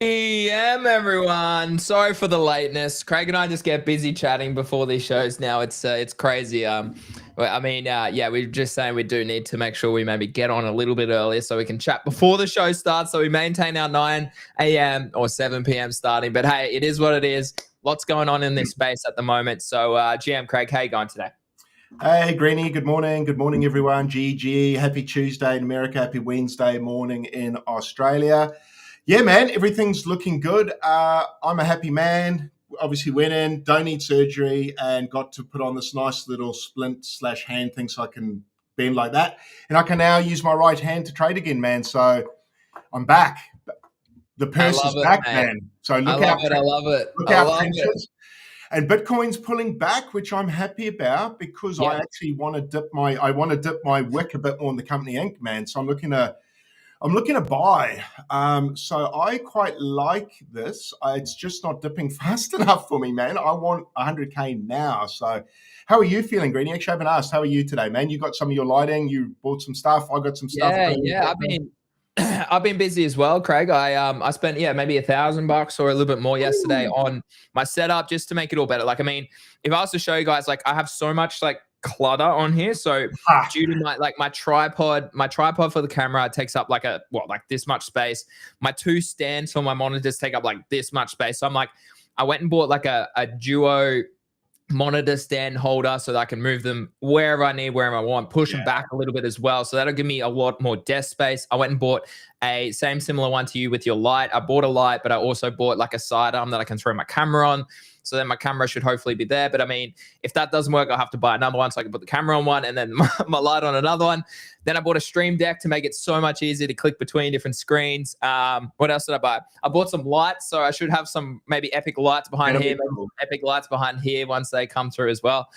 PM everyone. Sorry for the lateness. Craig and I just get busy chatting before these shows now. It's crazy. Yeah, we're just saying we do need to make sure we maybe get on a little bit earlier so we can chat before the show starts. So we maintain our 9 a.m. or 7 p.m. starting. But hey, it is what it is. Lots going on in this space at the moment. So GM Craig, how you going today? Hey, Greeny, good morning. Good morning, everyone. GG, happy Tuesday in America, happy Wednesday morning in Australia. Yeah, man, everything's looking good. I'm a happy man. Obviously, went in, don't need surgery, and got to put on this nice little splint slash hand thing so I can bend like that. And I can now use my right hand to trade again, man. So I'm back. The I purse love is it, back, mate. man. So I look love out, it. I love it. look I out, love it. trenches. And Bitcoin's pulling back, which I'm happy about because I Yeah. actually want to dip my wick a bit more in the company ink, man. So I'm looking to buy. So I quite like this. It's just not dipping fast enough for me, man. I want 100K now. So how are you feeling, Greeny? Actually, I haven't asked. How are you today, man? You got some of your lighting. You bought some stuff. I got some stuff Yeah, going. yeah. I've been busy as well, Craig. I spent maybe $1,000 or a little bit more yesterday on my setup just to make it all better. Like, I mean, if I was to show you guys, like I have so much like clutter on here. So Ah, due to my tripod for the camera takes up like this much space. My two stands for my monitors take up like this much space. So I'm like, I went and bought like a duo monitor stand holder so that I can move them wherever I need, wherever I want, push them yeah. back a little bit as well. So that'll give me a lot more desk space. I went and bought a similar one to you with your light. I bought a light, but I also bought like a sidearm that I can throw my camera on. So then my camera should hopefully be there. But I mean, if that doesn't work, I'll have to buy another one so I can put the camera on one and then my light on another one. Then I bought a stream deck to make it so much easier to click between different screens. What else did I buy? I bought some lights, so I should have some maybe epic lights behind That'll here, be maybe cool. some epic lights behind here once they come through as well.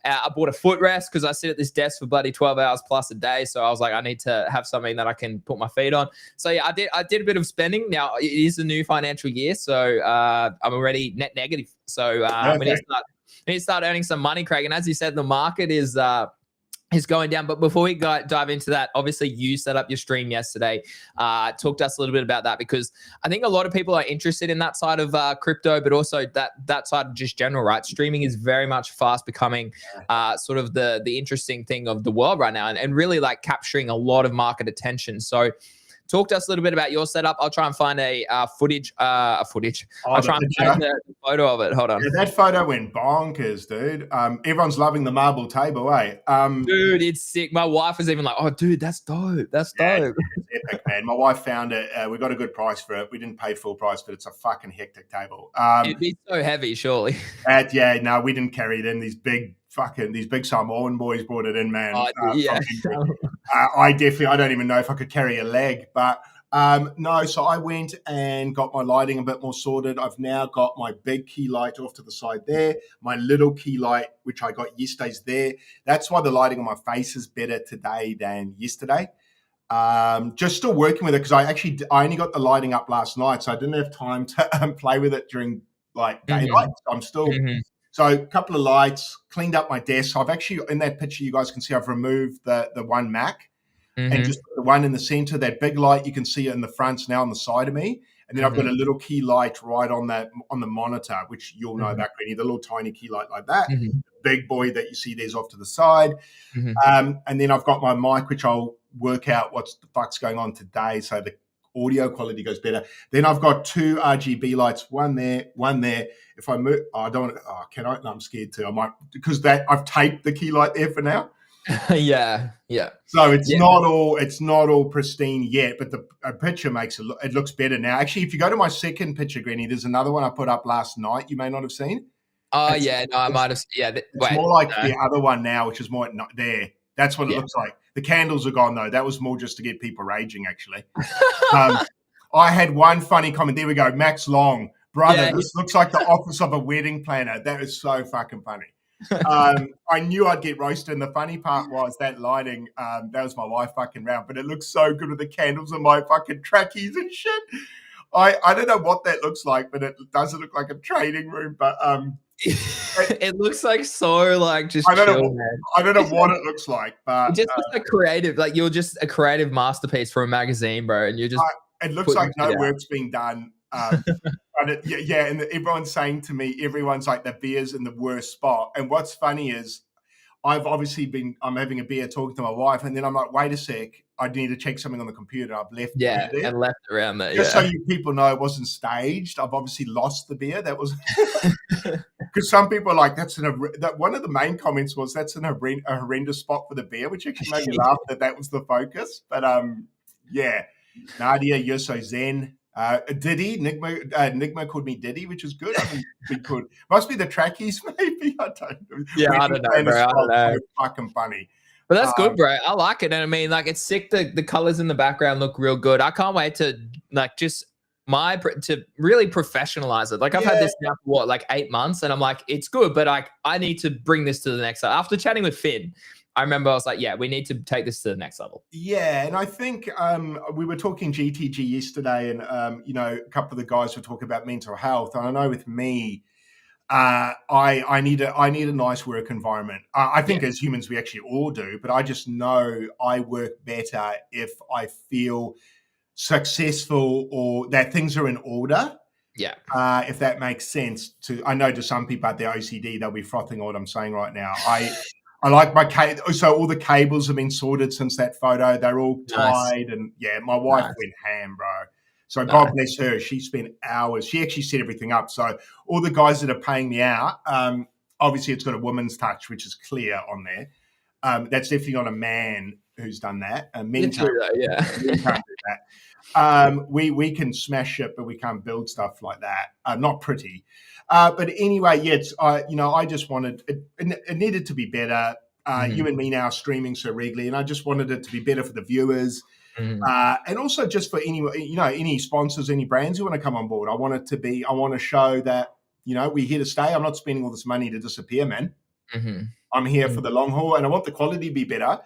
I bought a footrest because I sit at this desk for bloody 12 hours plus a day. So I was like, I need to have something that I can put my feet on. So yeah, I did a bit of spending. Now it is a new financial year, so I'm already net negative. So Perfect. we need to start earning some money, Craig. And as you said, the market is going down. But before we dive into that, obviously you set up your stream yesterday. Talk to us a little bit about that because I think a lot of people are interested in that side of crypto, but also that side of just general, right? Streaming is very much fast becoming sort of the interesting thing of the world right now, and really like capturing a lot of market attention. So talk to us a little bit about your setup. I'll try and find a footage. Oh, I'll the try and picture. find the photo of it. Hold on. Yeah, that photo went bonkers, dude. Everyone's loving the marble table, eh? Dude, it's sick. My wife was even like, "Oh, dude, that's dope. That's Yeah, dope." it's epic, man. My wife found it. We got a good price for it. We didn't pay full price, but it's a fucking hectic table. It'd be so heavy, surely. Yeah, no, we didn't carry it in. These big Samoan boys brought it in, man. Oh, yeah. From Henry. I don't even know if I could carry a leg, but no. So I went and got my lighting a bit more sorted. I've now got my big key light off to the side there. My little key light, which I got yesterday's there. That's why the lighting on my face is better today than yesterday. Just still working with it because I only got the lighting up last night, so I didn't have time to play with it during like daylight. Mhm, So I'm still mhm, so a couple of lights, cleaned up my desk. So I've actually in that picture you guys can see I've removed the one Mac and mhm, just put the one in the center. That big light you can see it in the front's now on the side of me, and then I've got mhm, a little key light right on the monitor, which you'll know mhm, about, Greeny, the little tiny key light like that. mhm, Big boy that you see there's off to the side. mhm. And then I've got my mic, which I'll work out what the fuck's going on today, so the audio quality goes better. Then I've got two RGB lights, one there, one there. If I move, I don't. Oh, can I? No, I'm scared to. I might because that I've taped the key light there for now. Yeah, yeah, So yeah. it's not all pristine yet, but the picture makes it looks better now. Actually, if you go to my second picture, Greeny, there's another one I put up last night. You may not have seen. Oh, It's yeah, no, I it's might have yeah, it's wait, more like no, the other one now, which is more not there. That's what it yeah. looks like. The candles are gone though. That was more just to get people raging. Actually, um, I had one funny comment. There we go. Max Long, brother. Yeah, This looks like the office of a wedding planner. That is so fucking funny. I knew I'd get roasted. And the funny part was that lighting, that was my wife fucking round, but it looks so good with the candles and my fucking trackies and shit. I don't know what that looks like, but it doesn't look like a trading room. But it, it looks like so, like, just I don't chill, know. man. I don't know what it looks like, It but just looks like creative, like, you're just a creative masterpiece for a magazine, bro, and you're just it looks putting like no shit out. work's being done. Yeah, and everyone's saying to me, everyone's like, the beer's in the worst spot. And what's funny is I'm having a beer talking to my wife, and then I'm like, wait a sec, I need to check something on the computer. I've left the beer there. And left around there. Just so you people know it wasn't staged. I've obviously lost the beer. That was because some people are like, that one of the main comments was that's a horrendous spot for the beer, which actually made me laugh that was the focus. But yeah, Nadia, you're so zen. Diddy, Nigma called me Diddy, which is good. I mean, must be the trackies, maybe. I don't know. Yeah, I don't know, bro. I don't know. So fucking funny. But that's good, bro. I like it. And I mean, like, it's sick. The colors in the background look real good. I can't wait to like to really professionalize it. Like, I've had this now for what, like 8 months, and I'm like, it's good, but like, I need to bring this to the next level. After chatting with Finn, I remember I was like, yeah, we need to take this to the next level. Yeah, and I think we were talking GTG yesterday, and a couple of the guys were talking about mental health. And I know with me, I need a nice work environment. I think as humans we actually all do, but I just know I work better if I feel successful or that things are in order. Yeah. If that makes sense. I know to some people at their OCD, they'll be frothing on what I'm saying right now. I like my so all the cables have been sorted since that photo. They're all tied, and my wife went ham, bro. So God bless her. She spent hours. She actually set everything up. So all the guys that are paying me out, obviously it's got a woman's touch, which is clear on there. That's definitely not a man who's done that. Men can't do that. We can smash it, but we can't build stuff like that. Not pretty. But anyway, I just wanted it needed to be better. You and me now are streaming so regularly, and I just wanted it to be better for the viewers. And also just for any sponsors, any brands who want to come on board. I want to show that, we're here to stay. I'm not spending all this money to disappear, man. I'm here for the long haul, and I want the quality to be better.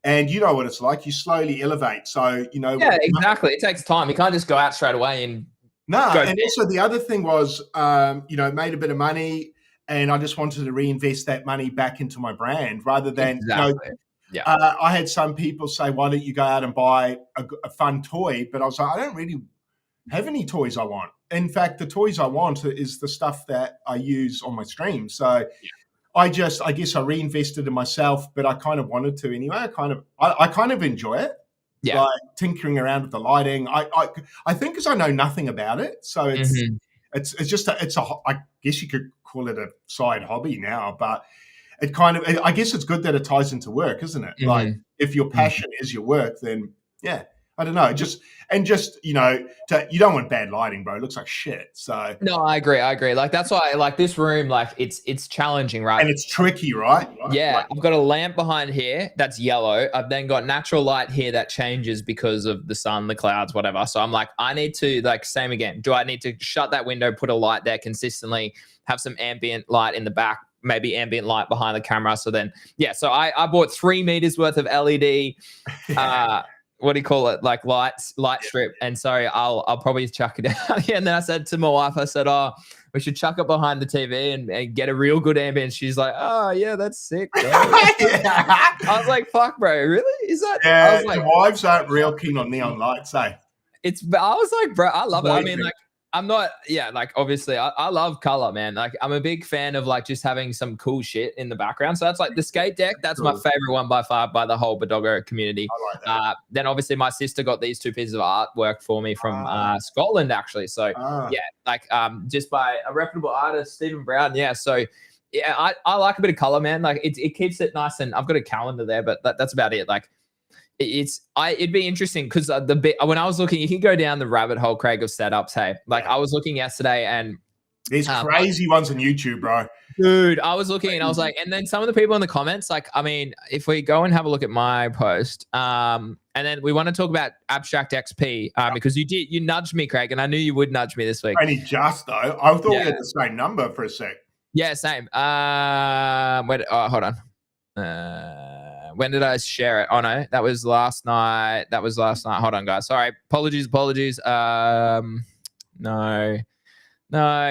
And you know what it's like. You slowly elevate. So, Yeah, exactly. It takes time. You can't just go out straight away and also the other thing was, made a bit of money, and I just wanted to reinvest that money back into my brand rather than, I had some people say, why don't you go out and buy a fun toy? But I was like, I don't really have any toys I want. In fact, the toys I want is the stuff that I use on my stream. So I guess I reinvested in myself, but I kind of wanted to anyway. I kind of enjoy it. Yeah. Like tinkering around with the lighting. I think because I know nothing about it. So it's just I guess you could call it a side hobby now, but I guess it's good that it ties into work, isn't it? Like if your passion is your work, then I don't know. You don't want bad lighting, bro. It looks like shit. So no, I agree. Like that's why I like this room. Like it's challenging, right? And it's tricky, right? Yeah, I've got a lamp behind here that's yellow. I've then got natural light here that changes because of the sun, the clouds, whatever. So I'm like, I need to same again. Do I need to shut that window, put a light there consistently, have some ambient light in the back? Maybe ambient light behind the camera. So then, so I bought 3 meters worth of LED, what do you call it? Like light strip. And so I'll probably chuck it out. And then I said to my wife, I said, we should chuck it behind the TV and get a real good ambience. She's like, oh yeah, that's sick. I was like, fuck, bro, really? Is that? Yeah, I was like, wives aren't real keen on neon lights, eh? I was like, bro, I love it. I mean, like, I'm not, like, obviously, I love color, man. Like, I'm a big fan of, like, just having some cool shit in the background. So that's, like, the skate deck. That's my favorite one by far by the whole Badoggo community. I like that. Then, obviously, my sister got these 2 pieces of artwork for me from Scotland, actually. So, just by a reputable artist, Stephen Brown. Yeah, so, I like a bit of color, man. Like, it keeps it nice. And I've got a calendar there, but that's about it. Like, it'd be interesting because when I was looking, you can go down the rabbit hole, Craig, of setups. Hey, like I was looking yesterday, and there's crazy ones on YouTube, bro. Dude, I was looking and I was like, and then some of the people in the comments, like, I mean, if we go and have a look at my post, and then we want to talk about Abstract XP, because you nudged me, Craig, and I knew you would nudge me this week. Only just though, I thought we had the same number for a sec. Yeah, same. Hold on. When did I share it? Oh no, that was last night. Hold on, guys. Sorry. Apologies. No,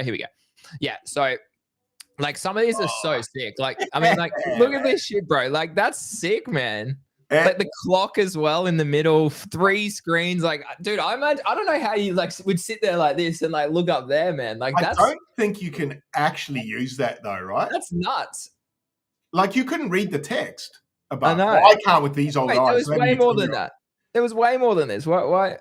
here we go. Yeah. So like some of these are so sick. Like, I mean, like, look at this shit, bro. Like, that's sick, man. Like the clock as well in the middle, 3 screens. Like, dude, I don't know how you like would sit there like this and like look up there, man. Like I don't think you can actually use that though, right? that's nuts. Like you couldn't read the text I above. know. Well, I can't with these old Wait, there eyes. was way more than that. There was way more than this. Why?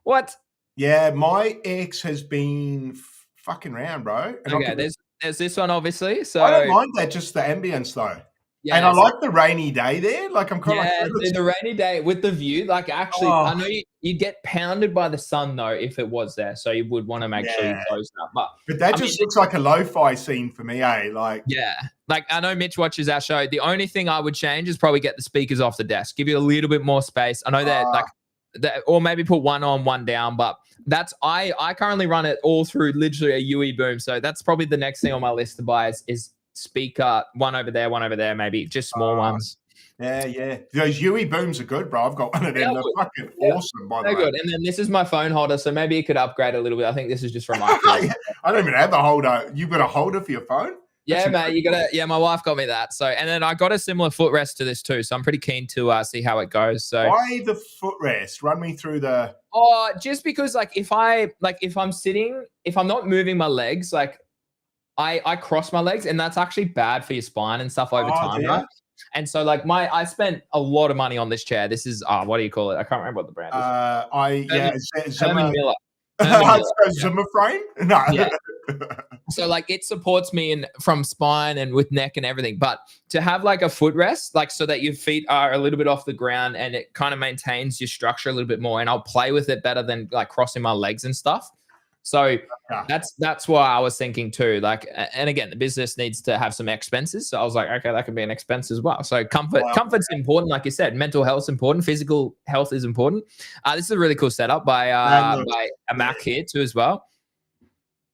What? Yeah, my ex has been fucking around, bro. And Okay, there's this one obviously. So I don't mind that, just the ambience though. yeah, and I like the rainy day there. Like I'm kind of like the rainy day with the view. Like actually, I know you'd get pounded by the sun though if it was there. So you would want to make sure you close that. But that just looks like a lo-fi scene for me, eh? Like like I know Mitch watches our show. The only thing I would change is probably get the speakers off the desk, give you a little bit more space. I know that that, or maybe put one on, one down. But that's I currently run it all through literally a UE boom. So that's probably the next thing on my list to buy is speaker, one over there, maybe just small ones. Yeah. Those UE booms are good, bro. I've got one of them. They're fucking awesome, by the way. Good. And then this is my phone holder, so maybe you could upgrade a little bit. I think this is just from my phone. I don't even have a holder. You've got a holder for your phone? Yeah, mate, you got my wife got me that. So, and then I got a similar footrest to this too. So I'm pretty keen to see how it goes. So why the footrest? Run me through the. Oh, just because if I'm sitting, if I'm not moving my legs, like I cross my legs, and that's actually bad for your spine and stuff over time, right? And so like I spent a lot of money on this chair. This is what do you call it? I can't remember what the brand is. Zimmer Miller. Zimmer frame? No. Yeah. So like it supports me from spine and with neck and everything. But to have like a footrest, like so that your feet are a little bit off the ground and it kind of maintains your structure a little bit more, and I'll play with it better than like crossing my legs and stuff. So that's why I was thinking too. Like, and again, the business needs to have some expenses. So I was like, okay, that could be an expense as well. So comfort's important, like you said. Mental health's important. Physical health is important. This is a really cool setup by a Mac here too as well.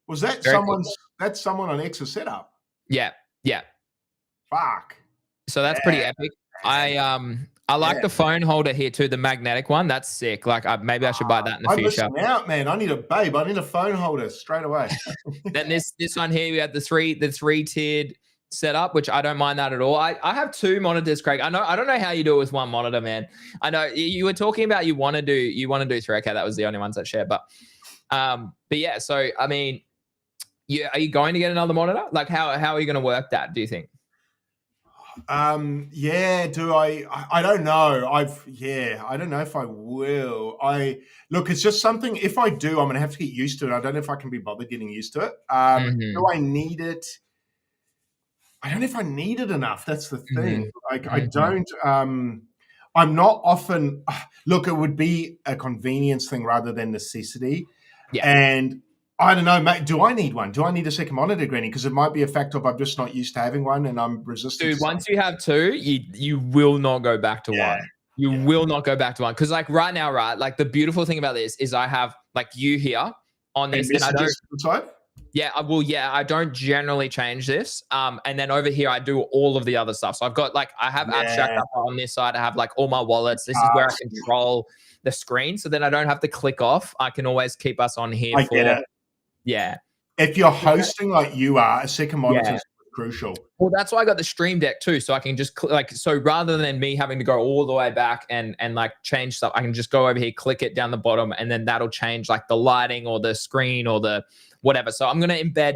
Was that someone's? Cool. That's someone on X's setup. Yeah. Fuck. So that's pretty epic. I like the phone holder here too, the magnetic one. That's sick. Like maybe I should buy that in the future. I'm missing out, man. I need a phone holder straight away. Then this one here, we had the three tiered setup, which I don't mind that at all. I have 2 monitors, Craig. I don't know how you do it with one monitor, man. I know you were talking about you want to do 3. Okay, that was the only ones that share. But yeah. So I mean, are you going to get another monitor? Like how are you going to work that? Do you think? I don't know. I don't know if I will. It's just something, if I do, I'm going to have to get used to it. I don't know if I can be bothered getting used to it. Do I need it? I don't know if I need it enough. That's the thing. Like I don't, I'm not often, look, it would be a convenience thing rather than necessity. Yeah. And I don't know, mate. Do I need one? Do I need a second monitor, Greeny? Because it might be a factor of I'm just not used to having one and I'm resistant. Dude, once you have 2, you will not go back to one. You will not go back to one. Because like right now, right? Like the beautiful thing about this is I have like you here on this. And I don't. Yeah, I don't generally change this. And then over here, I do all of the other stuff. So I've got like, I have abstract up on this side. I have like all my wallets. This is where I control the screen. So then I don't have to click off. I can always keep us on here. Get it. Yeah. If you're hosting like you are, a second monitor is crucial. Well, that's why I got the Stream Deck too. So I can just so rather than me having to go all the way back and like change stuff, I can just go over here, click it down the bottom, and then that'll change like the lighting or the screen or the whatever. So I'm going to embed.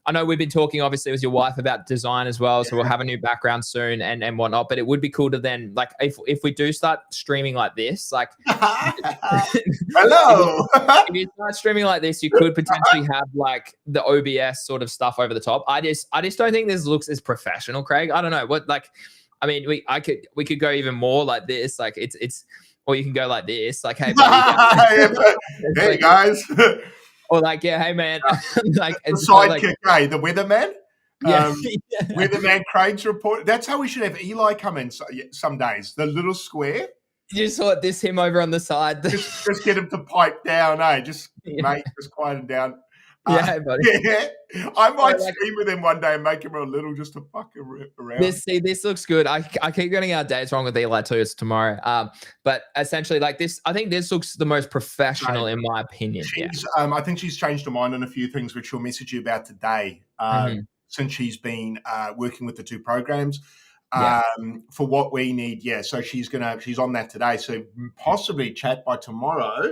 I know we've been talking obviously with your wife about design as well. So we'll have a new background soon and whatnot, but it would be cool to then like, if we do start streaming like this, like, hello, if you start streaming like this, you could potentially have like the OBS sort of stuff over the top. I just don't think this looks as professional, Craig. I don't know what, like, I mean, we could go even more like this. Like it's, or you can go like this, like, hey, buddy, hey guys. Or like, yeah, hey man, like the sidekick, like, the weatherman. Weatherman Craig's report. That's how we should have Eli come in some days. The little square. You just saw him over on the side. just get him to pipe down, mate, just quiet him down. Yeah, buddy. Yeah, I might stream with him one day and make him a little just to fuck around. This looks good. I keep getting our dates wrong with Eli too. It's tomorrow. But essentially, like this, I think this looks the most professional in my opinion. I think she's changed her mind on a few things, which she'll message you about today. Since she's been working with the 2 programs. Yeah. For what we need. Yeah, so she's on that today. So possibly chat by tomorrow.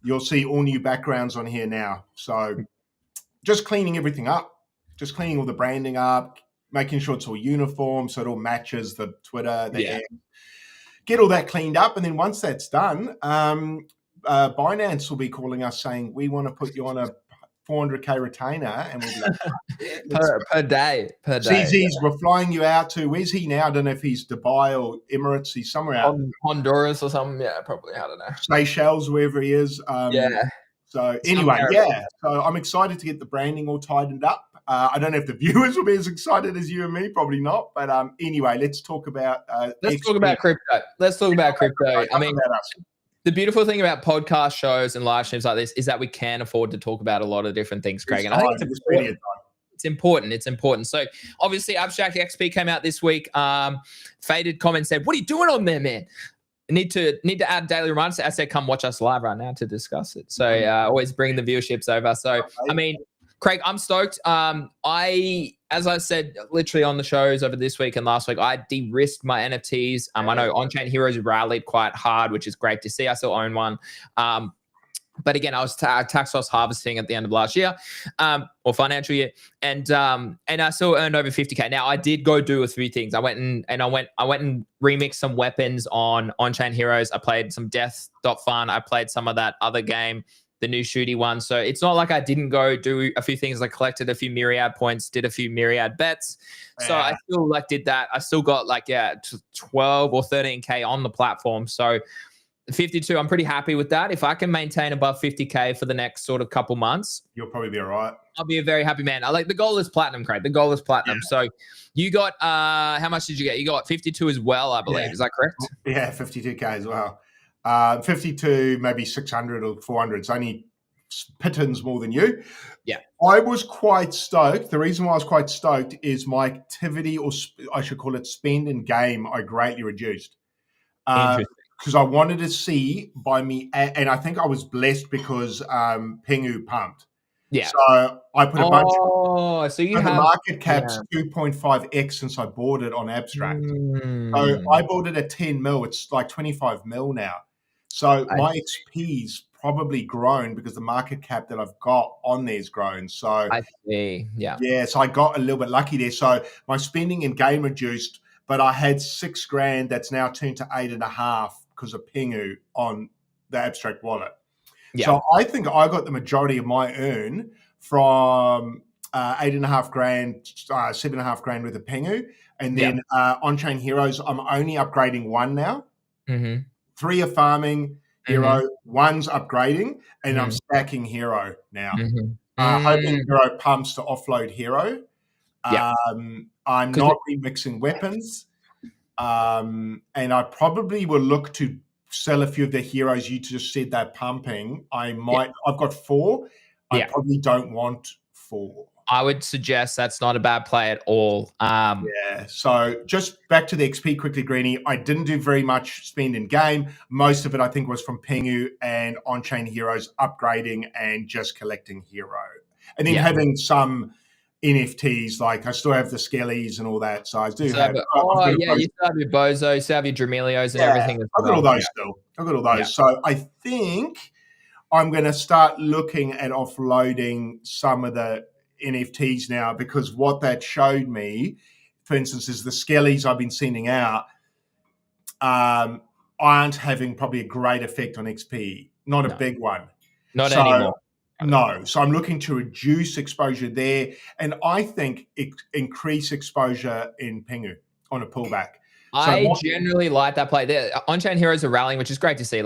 You'll see all new backgrounds on here now. So just cleaning everything up, just cleaning all the branding up, making sure it's all uniform so it all matches the Twitter, the Yeah. app. Get all that cleaned up, and then once that's done, Binance will be calling us saying we want to put you on a 400k retainer, and we'll be like, per day. CZ's, we're flying you out to, where's he now? I don't know if he's Dubai or Emirates. He's somewhere out Honduras or something. Yeah, probably. I don't know. Seychelles, wherever he is. Yeah. So anyway, yeah. So I'm excited to get the branding all tightened up. I don't know if the viewers will be as excited as you and me, probably not. But anyway, let's talk about talk about crypto. Let's talk about crypto. I mean, the beautiful thing about podcast shows and live streams like this is that we can afford to talk about a lot of different things, Craig. And I think it's important. It's important. So obviously, Abstract XP came out this week. Faded comment said, "What are you doing on there, man? Need to add daily reminders." I said, "Come watch us live right now to discuss it." So always bring the viewerships over. So I mean, Craig, I'm stoked. As I said, literally on the shows over this week and last week, I de-risked my NFTs. I know On-Chain Heroes rallied quite hard, which is great to see. I still own one. But again, I was tax loss harvesting at the end of last year, or financial year, and I still earned over 50k. Now I did go do a few things. I went and remixed some weapons on Chain Heroes. I played some Death.Fun. I played some of that other game, the new shooty one. So it's not like I didn't go do a few things. I collected a few myriad points, did a few myriad bets. So I still did that. I still got 12 or 13k on the platform. So 52, I'm pretty happy with that. If I can maintain above 50k for the next sort of couple months, you'll probably be all right. I'll be a very happy man. The goal is platinum, Craig. The goal is platinum. Yeah. So you got, how much did you get? You got 52 as well, I believe. Yeah. Is that correct? Yeah, 52k as well. 52, maybe 600 or 400. It's only pittance more than you. Yeah. I was quite stoked. The reason why I was quite stoked is my activity, or I should call it spend in game, I greatly reduced. Interesting. Because I wanted to see by me, and I think I was blessed because Pingu pumped. Yeah. So I put a bunch of, so you have the market cap's 2.5x since I bought it on Abstract. So I bought it at 10 mil. It's like 25 mil now. So my XP's probably grown because the market cap that I've got on there's grown. So I see. Yeah. Yeah. So I got a little bit lucky there. So my spending in game reduced, but I had $6,000 that's now turned to 8.5 because of Pingu on the Abstract wallet. Yeah. So I think I got the majority of my earn from 8.5 $7.5 grand with a Pingu. And then On-Chain Heroes, I'm only upgrading one now. Mm-hmm. 3 are farming Hero, 1's upgrading, and I'm stacking Hero now. Hoping Hero pumps to offload Hero. I'm not remixing weapons. And I probably will look to sell a few of the heroes you just said they're pumping. I've got 4. I probably don't want 4. I would suggest that's not a bad play at all. So just back to the XP quickly, Greeny. I didn't do very much spend in game. Most of it, I think, was from Pingu and On-Chain Heroes upgrading and just collecting Hero. And then having some NFTs, like I still have the Skellies and all that. So I do have. You still have your Bozo, you still have your Dramelios and everything. I've got all those still. I've got all those. Yeah. So I think I'm going to start looking at offloading some of the NFTs now, because what that showed me, for instance, is the Skellies I've been sending out aren't having probably a great effect on XP. Not a big one. Not anymore. No. So I'm looking to reduce exposure there. And I think increase exposure in Pingu on a pullback. I generally like that play. On-Chain Heroes are rallying, which is great to see.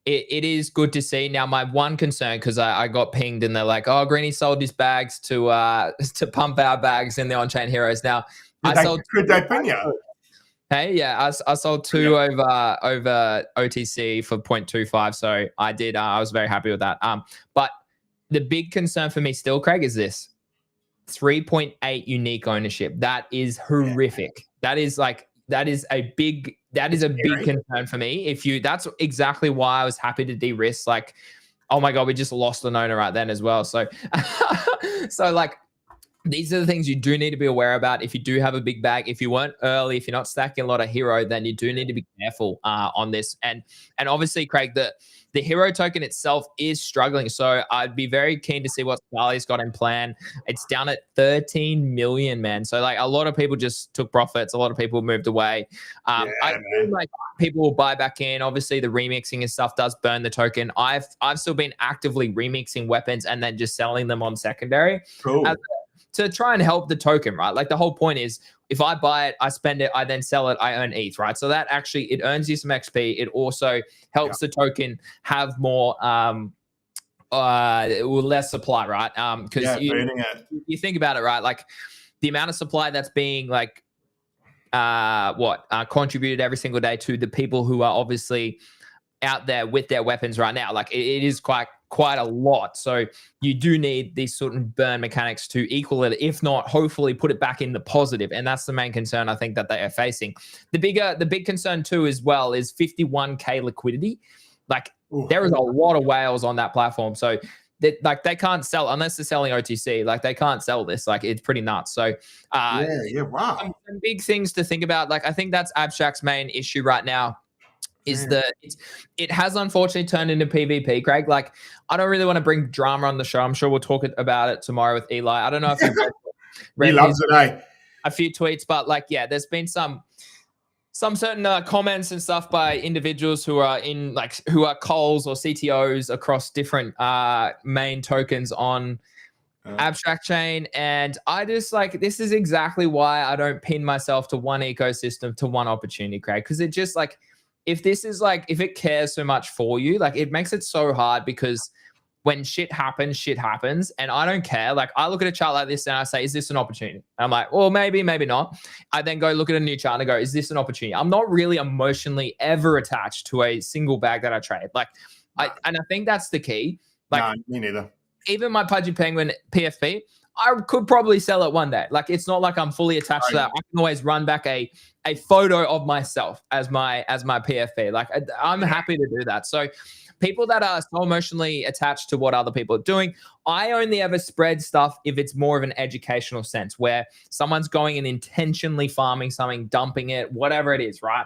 It is good to see. Now, my one concern, because I got pinged and they're like, "Oh, Greeny sold his bags to pump our bags in the On-Chain Heroes." Now, could they ping you? Hey, yeah, I sold 2 over OTC for 0.25. So I did. I was very happy with that. But the big concern for me still, Craig, is this 3.8 unique ownership. That is horrific. Yeah. That is a big concern for me. That's exactly why I was happy to de-risk. these are the things you do need to be aware about if you do have a big bag. If you weren't early, if you're not stacking a lot of hero, then you do need to be careful on this. And obviously, Craig, the hero token itself is struggling. So I'd be very keen to see what Scali's got in plan. It's down at 13 million, man. So like a lot of people just took profits. A lot of people moved away. I feel like people will buy back in. Obviously, the remixing and stuff does burn the token. I've still been actively remixing weapons and then just selling them on secondary. Cool. To try and help the token, right? Like the whole point is if I buy it, I spend it, I then sell it, I earn ETH, right? So that actually, it earns you some XP. It also helps the token have more, less supply, right? Because you think about it, right? Like the amount of supply that's being like, contributed every single day to the people who are obviously out there with their weapons right now. Like it is quite a lot. So you do need these sort of burn mechanics to equal it, if not hopefully put it back in the positive. And that's the main concern I think that they are facing. The big concern too as well is 51k liquidity. Like there is a lot of whales on that platform. So they can't sell unless they're selling OTC. Like they can't sell this. Like it's pretty nuts. So wow. Some big things to think about. Like I think that's Abstract's main issue right now. It has unfortunately turned into PvP, Craig. Like, I don't really want to bring drama on the show. I'm sure we'll talk about it tomorrow with Eli. I don't know if you read he loves it, eh? A few tweets, but like, yeah, there's been some certain comments and stuff by individuals who are calls or CTOs across different main tokens on Abstract Chain. And I just like, this is exactly why I don't pin myself to one ecosystem, to one opportunity, Craig, because it just like, if it cares so much for you, like it makes it so hard, because when shit happens, and I don't care. Like I look at a chart like this and I say, is this an opportunity? And I'm like, well, maybe not. I then go look at a new chart and I go, is this an opportunity? I'm not really emotionally ever attached to a single bag that I trade. Like I think that's the key. Like no, me neither. Even my Pudgy Penguin PFP, I could probably sell it one day. Like it's not like I'm fully attached to that. I can always run back a photo of myself as my PFP. Like I'm happy to do that. So people that are so emotionally attached to what other people are doing, I only ever spread stuff if it's more of an educational sense, where someone's going and intentionally farming something, dumping it, whatever it is, right?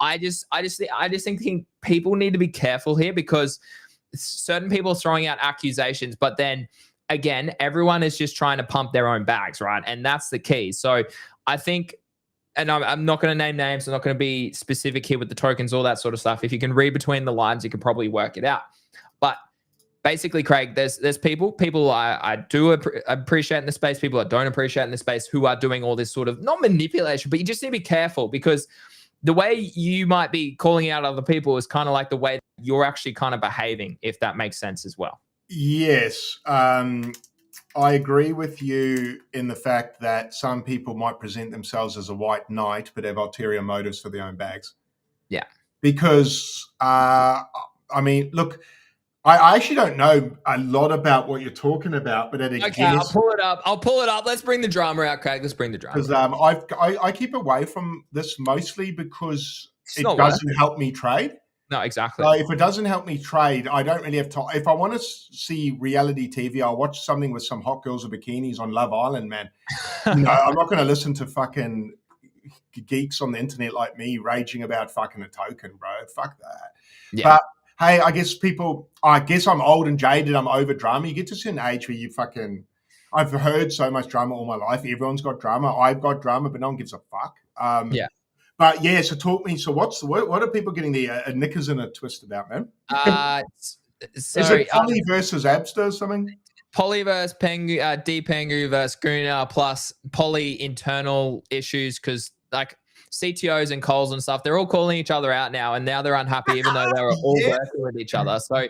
I just think people need to be careful here, because certain people are throwing out accusations, but then again, everyone is just trying to pump their own bags, right? And that's the key. So I think, and I'm not going to name names, I'm not going to be specific here with the tokens, all that sort of stuff. If you can read between the lines, you can probably work it out. But basically, Craig, there's people I do appreciate in the space, people I don't appreciate in the space, who are doing all this sort of, not manipulation, but you just need to be careful, because the way you might be calling out other people is kind of like the way you're actually kind of behaving, if that makes sense as well. Yes. I agree with you in the fact that some people might present themselves as a white knight, but have ulterior motives for their own bags. Yeah. Because, I mean, look, I actually don't know a lot about what you're talking about, but okay, I'll pull it up. Let's bring the drama out, Craig. Let's bring the drama. Because I keep away from this mostly because it doesn't help me trade. No, exactly. So if it doesn't help me trade, I don't really have time. If I want to see reality TV, I'll watch something with some hot girls in bikinis on Love Island, man. I'm not going to listen to fucking geeks on the internet like me raging about fucking a token, bro. Fuck that. Yeah. But hey, I guess I'm old and jaded. I'm over drama. You get to a certain age where I've heard so much drama all my life. Everyone's got drama. I've got drama, but no one gives a fuck. Yeah. But yeah, so talk me. So what are people getting the knickers in a twist about, man? Is it Poly versus Abster or something? Poly versus D-Pengu versus Greeny, plus Poly internal issues, because like CTOs and Coles and stuff, they're all calling each other out now, and now they're unhappy even though they were all working with each other. So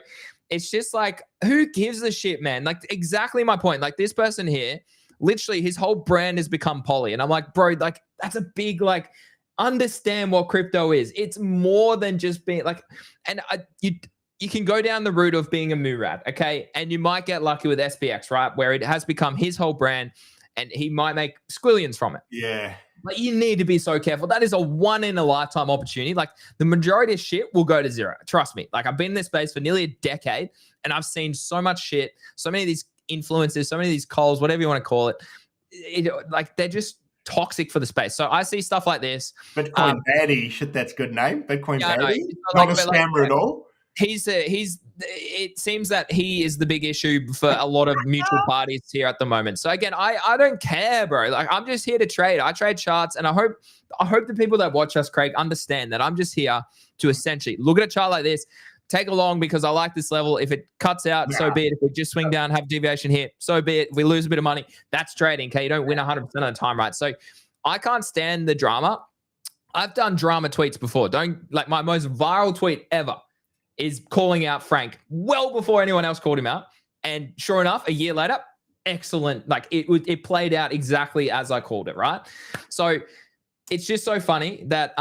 it's just like, who gives a shit, man? Like exactly my point. Like this person here, literally his whole brand has become Poly. And I'm like, bro, like that's a big, like, understand what crypto is. It's more than just being like, and you can go down the route of being a Murad, okay? And you might get lucky with SPX, right? Where it has become his whole brand and he might make squillions from it. Yeah. But you need to be so careful. That is a one in a lifetime opportunity. Like the majority of shit will go to zero. Trust me. Like I've been in this space for nearly a decade and I've seen so much shit, so many of these influencers, so many of these calls, whatever you want to call it. like they're just toxic for the space. So I see stuff like this. Bitcoin baddie, shit, that's a good name. Bitcoin Yeah, baddie, like, not a scammer at all. It seems that he is the big issue for a lot of mutual parties here at the moment. So again, I don't care, bro. Like, I'm just here to trade. I trade charts, and I hope the people that watch us, Craig, understand that I'm just here to essentially look at a chart like this, take along because I like this level. If it cuts out, so be it. If we just swing down, have deviation here, so be it. If we lose a bit of money, that's trading. Okay, you don't win 100% of the time, right? So I can't stand the drama. I've done drama tweets before. My most viral tweet ever is calling out Frank well before anyone else called him out. And sure enough, a year later, excellent. Like it played out exactly as I called it, right? So it's just so funny that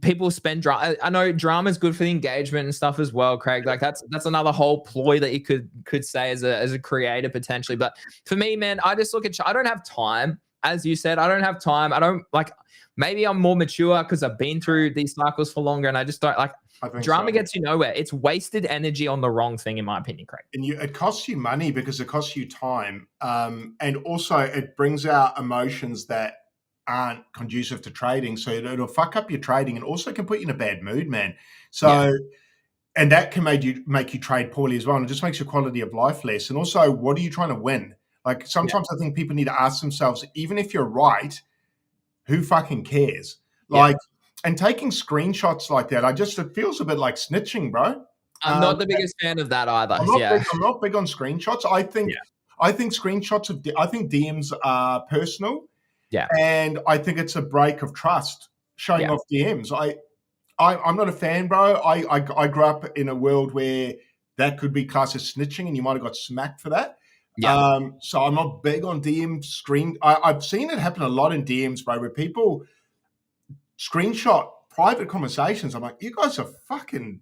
people spend drama. I know drama is good for the engagement and stuff as well, Craig. Like that's another whole ploy that you could say as a creator potentially. But for me, man, I just look at. I don't have time, as you said. I don't have time. I don't like. Maybe I'm more mature because I've been through these cycles for longer, and I just don't like. Drama gets you nowhere. It's wasted energy on the wrong thing, in my opinion, Craig. And it costs you money because it costs you time, and also it brings out emotions that aren't conducive to trading. So it'll fuck up your trading and also can put you in a bad mood, man. So, and that can make you trade poorly as well. And it just makes your quality of life less. And also, what are you trying to win? Like sometimes I think people need to ask themselves, even if you're right, who fucking cares? Like, and taking screenshots like that, it feels a bit like snitching, bro. I'm not the biggest fan of that either. I'm not big on screenshots. I think screenshots I think DMs are personal. Yeah. And I think it's a break of trust showing off DMs. I'm not a fan, bro. I grew up in a world where that could be classed as snitching and you might have got smacked for that. Yeah. So I'm not big on DM I've seen it happen a lot in DMs, bro, where people screenshot private conversations. I'm like, you guys are fucking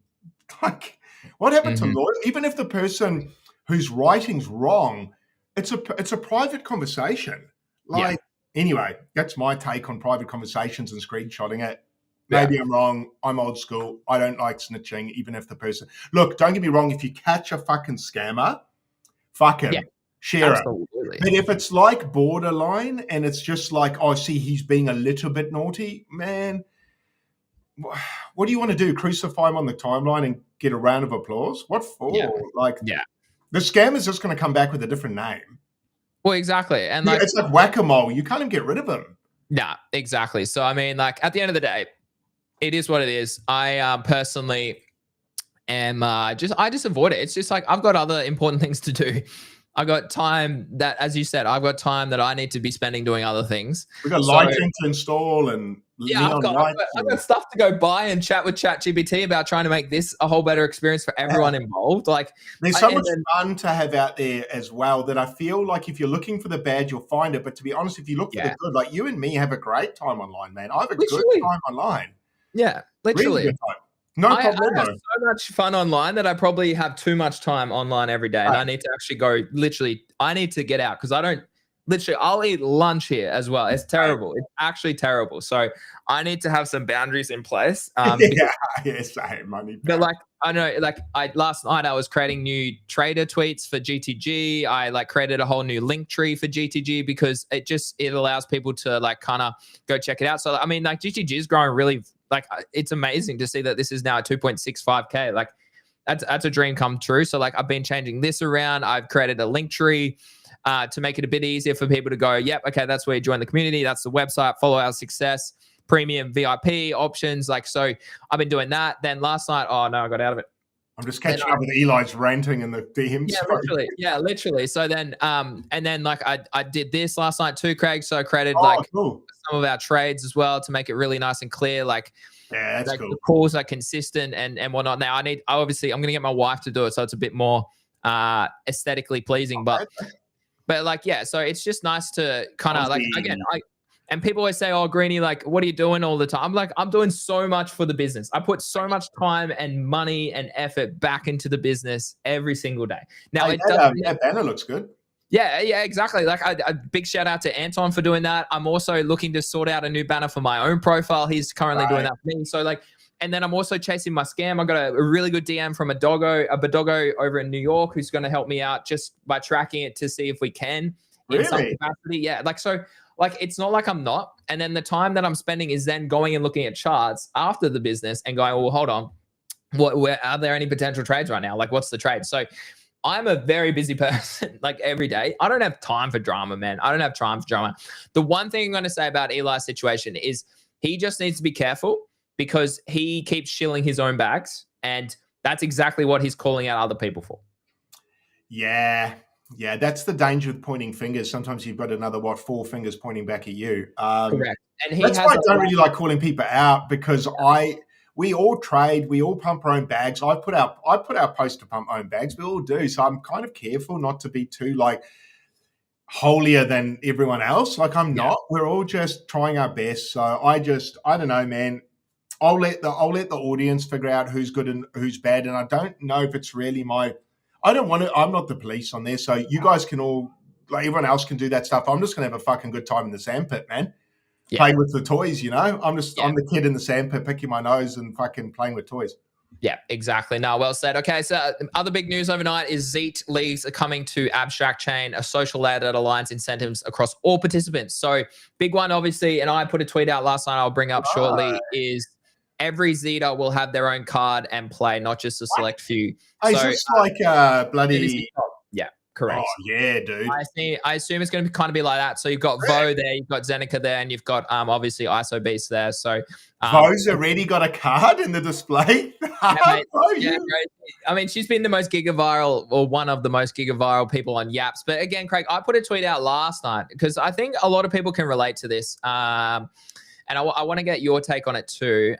like, what happened to lawyer? Even if the person whose writing's wrong, it's a private conversation. Like, anyway, that's my take on private conversations and screenshotting it. Maybe I'm wrong. I'm old school. I don't like snitching, even if the person... Look, don't get me wrong. If you catch a fucking scammer, fuck him. Share it. But if it's like borderline and it's just like, oh, see, he's being a little bit naughty, man, what do you want to do? Crucify him on the timeline and get a round of applause? What for? The scammer's just going to come back with a different name. Well, exactly. And it's like whack-a-mole. You can't even get rid of him. Yeah, exactly. So, I mean, like at the end of the day, it is what it is. I personally am I just avoid it. It's just like I've got other important things to do. I got time that, as you said, I've got time that I need to be spending doing other things. We've got lighting to install and I've got stuff to go buy and chat with ChatGPT about trying to make this a whole better experience for everyone involved. Like, there's so much fun to have out there as well that I feel like if you're looking for the bad, you'll find it. But to be honest, if you look for the good, like you and me have a great time online, man. I have a good time online. Yeah, literally. Really good time. No problem. I have so much fun online that I probably have too much time online every day. And I need to actually I need to get out because I'll eat lunch here as well. It's terrible. It's actually terrible. So I need to have some boundaries in place. Same money. But like, I know, like last night I was creating new trader tweets for GTG. I created a whole new link tree for GTG because it allows people to kind of go check it out. So, I mean, GTG is growing really, it's amazing to see that this is now at 2.65K. Like that's a dream come true. So I've been changing this around. I've created a link tree to make it a bit easier for people to go, yep, okay, that's where you join the community. That's the website, follow our success, premium VIP options. So I've been doing that. Then last night, I got out of it. I'm just catching up with Eli's ranting in the DMs. Yeah, literally. So then, and then I did this last night too, Craig. So I created cool. some of our trades as well to make it really nice and clear. That's cool. The calls are consistent and whatnot. Now I'm going to get my wife to do it. So it's a bit more aesthetically pleasing, but so it's just nice to kind of and people always say, oh, Greeny, what are you doing all the time? I'm doing so much for the business. I put so much time and money and effort back into the business every single day. Now, that banner looks good. Yeah, exactly. A big shout out to Anton for doing that. I'm also looking to sort out a new banner for my own profile. He's currently doing that for me. So and then I'm also chasing my scam. I got a really good DM from a Badogo over in New York who's going to help me out just by tracking it to see if we can in some Really? capacity. Yeah. Like it's not like I'm not. And then the time that I'm spending is then going and looking at charts after the business and going, well, hold on. Where are there any potential trades right now? Like, what's the trade? So I'm a very busy person, like every day. I don't have time for drama, man. I don't have time for drama. The one thing I'm going to say about Eli's situation is he just needs to be careful because he keeps shilling his own bags. And that's exactly what he's calling out other people for. Yeah. Yeah, that's the danger with pointing fingers. Sometimes you've got another, 4 fingers pointing back at you. Correct. And he That's has why I don't really like calling people out because we all trade, we all pump our own bags. I put our post to pump my own bags. We all do. So I'm kind of careful not to be too like holier than everyone else. Like I'm not. We're all just trying our best. So I don't know, man. I'll let the audience figure out who's good and who's bad. And I don't know if it's really I don't want to. I'm not the police on there. So you guys can all, like everyone else can do that stuff. I'm just gonna have a fucking good time in the sandpit, man. Yeah. Playing with the toys, I'm the kid in the sandpit picking my nose and fucking playing with toys. Yeah, exactly. No, well said. Okay, so other big news overnight is Zeet leagues are coming to Abstract Chain, a social layer that aligns incentives across all participants. So big one, obviously, and I put a tweet out last night I'll bring up shortly, is every Zeta will have their own card and play, not just a select few. Is this like bloody... Yeah, correct. Oh, yeah, dude. I assume it's going to kind of be like that. So you've got Vo there, you've got Zeneca there, and you've got obviously ISO Beast there. So Vo's already got a card in the display. Mate, I mean, she's been the most giga-viral, or one of the most giga-viral people on Yaps. But again, Craig, I put a tweet out last night because I think a lot of people can relate to this. And I want to get your take on it too.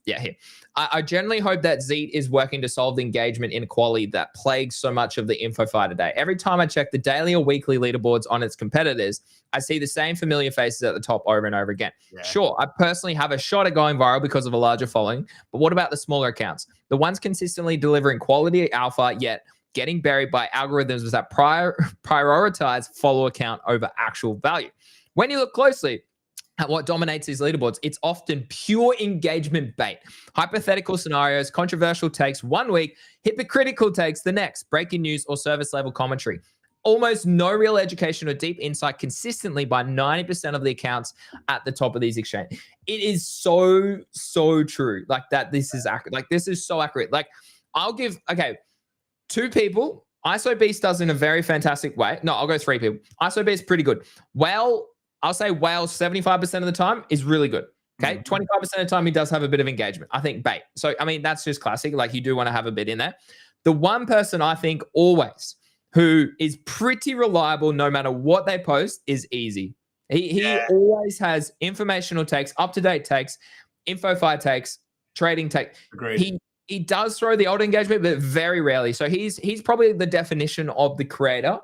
Here. I generally hope that Zeet is working to solve the engagement inequality that plagues so much of the info fight today. Every time I check the daily or weekly leaderboards on its competitors, I see the same familiar faces at the top over and over again. Yeah. Sure, I personally have a shot at going viral because of a larger following, but what about the smaller accounts? The ones consistently delivering quality alpha, yet getting buried by algorithms that prioritize follow count over actual value. When you look closely at what dominates these leaderboards, it's often pure engagement bait. Hypothetical scenarios, controversial takes one week, hypocritical takes the next, breaking news or service level commentary. Almost no real education or deep insight consistently by 90% of the accounts at the top of these exchanges. It is so true. Like that, this is accurate. Like this is so accurate. Like I'll give, two people. ISO Beast does in a very fantastic way. No, I'll go three people. ISO Beast is pretty good. Well, I'll say Whale 75% of the time is really good. Okay. 25% of the time he does have a bit of engagement. I think bait. So, I mean, that's just classic. Like you do want to have a bit in there. The one person I think always who is pretty reliable no matter what they post is Easy. He always has informational takes, up-to-date takes, info fight takes, trading takes. Agreed. He does throw the old engagement, but very rarely. So he's probably the definition of the creator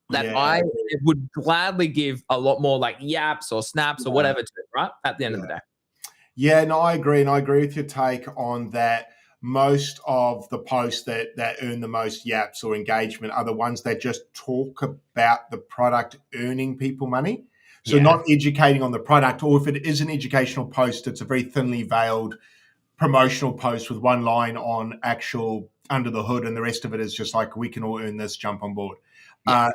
that I would gladly give a lot more like yaps or snaps or whatever to it, right? At the end of the day. Yeah, no, I agree. And I agree with your take on that. Most of the posts that earn the most yaps or engagement are the ones that just talk about the product earning people money. So not educating on the product, or if it is an educational post, it's a very thinly veiled promotional post with one line on actual under the hood, and the rest of it is just like, we can all earn this, jump on board.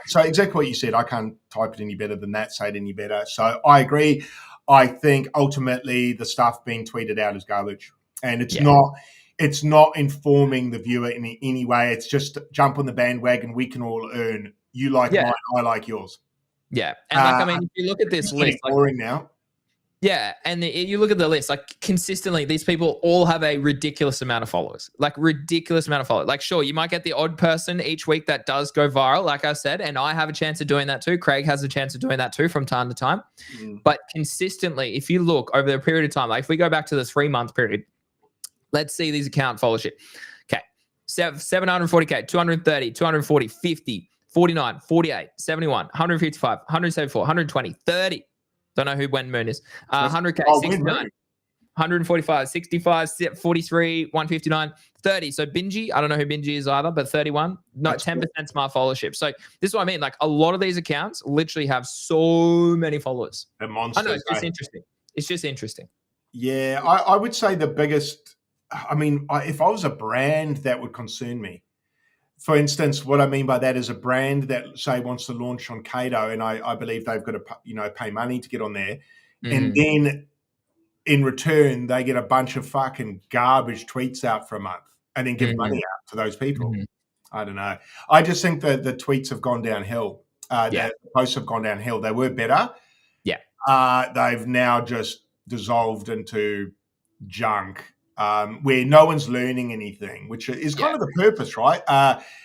So exactly what you said. I can't type it any better than that, say it any better. So I agree. I think ultimately the stuff being tweeted out is garbage, and it's not informing the viewer in any way. It's just jump on the bandwagon. We can all earn. You like mine, I like yours. Yeah, and like I mean, if you look at this list, boring now. Yeah, and you look at the list, like consistently, these people all have a ridiculous amount of followers, like ridiculous amount of followers. Like, sure, you might get the odd person each week that does go viral, like I said, and I have a chance of doing that too. Craig has a chance of doing that too from time to time. But consistently, if you look over a period of time, like if we go back to the 3-month period, let's see these account followership. Okay, 740K, 230, 240, 50, 49, 48, 71, 155, 174, 120, 30. Don't know who Wen Moon is. 100K, 69, 145, 65, 43, 159, 30. So Bingy, I don't know who Bingy is either, but 31. No, 10% smart followership. So this is what I mean. Like a lot of these accounts literally have so many followers. They're monsters. I know, it's just interesting. It's just interesting. Yeah, I would say the biggest, I mean, if I was a brand, that would concern me. for instance, what I mean by that is a brand that say wants to launch on Cato, and I believe they've got to pay money to get on there, and then in return they get a bunch of fucking garbage tweets out for a month, and then give money out to those people. I don't know. I just think that the tweets have gone downhill. The posts have gone downhill. They were better. Yeah. They've now just dissolved into junk. Where no one's learning anything, which is kind of the purpose, right?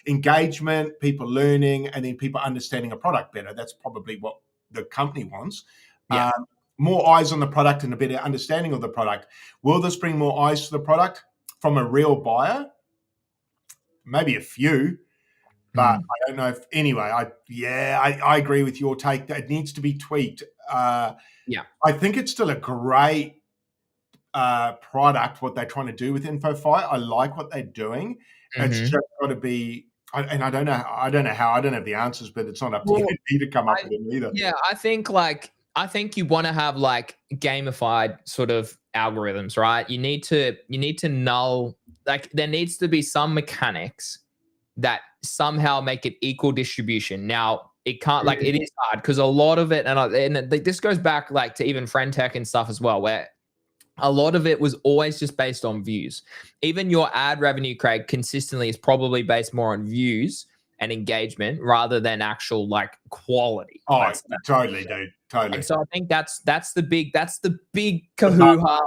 Engagement, people learning, and then people understanding a product better. That's probably what the company wants. Yeah. More eyes on the product and a better understanding of the product. Will this bring more eyes to the product from a real buyer? Maybe a few, but I don't know if anyway. I agree with your take that it needs to be tweaked. I think it's still a great product, what they're trying to do with InfoFi. I like what they're doing. It's just got to be, and I don't know how. I don't have the answers, but it's not up to you to come up with them either. Yeah, I think you want to have like gamified sort of algorithms, right? You need to know, like, there needs to be some mechanics that somehow make it equal distribution. Now, it can't, like, it is hard because a lot of it, and this goes back like to even friend tech and stuff as well, where a lot of it was always just based on views. Even your ad revenue, Craig, consistently is probably based more on views and engagement rather than actual like quality. Oh, totally, dude. Totally. And so I think that's the big kahuna.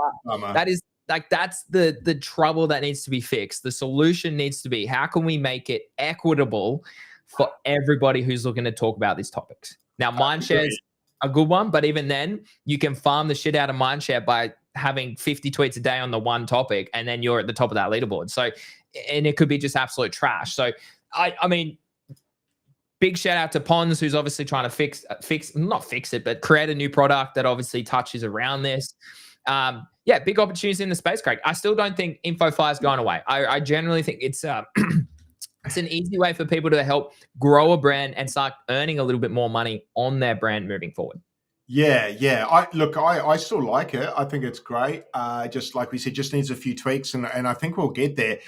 That's the trouble that needs to be fixed. The solution needs to be, how can we make it equitable for everybody who's looking to talk about these topics? Now, Mindshare is a good one, but even then, you can farm the shit out of Mindshare by having 50 tweets a day on the one topic, and then you're at the top of that leaderboard. So, and it could be just absolute trash. So, I mean, big shout out to Pons, who's obviously trying to not fix it, but create a new product that obviously touches around this. Big opportunities in the space, Craig. I still don't think InfoFi is going away. I generally think it's it's an easy way for people to help grow a brand and start earning a little bit more money on their brand moving forward. Yeah. I still like it. I think it's great. Just like we said, just needs a few tweaks, and I think we'll get there.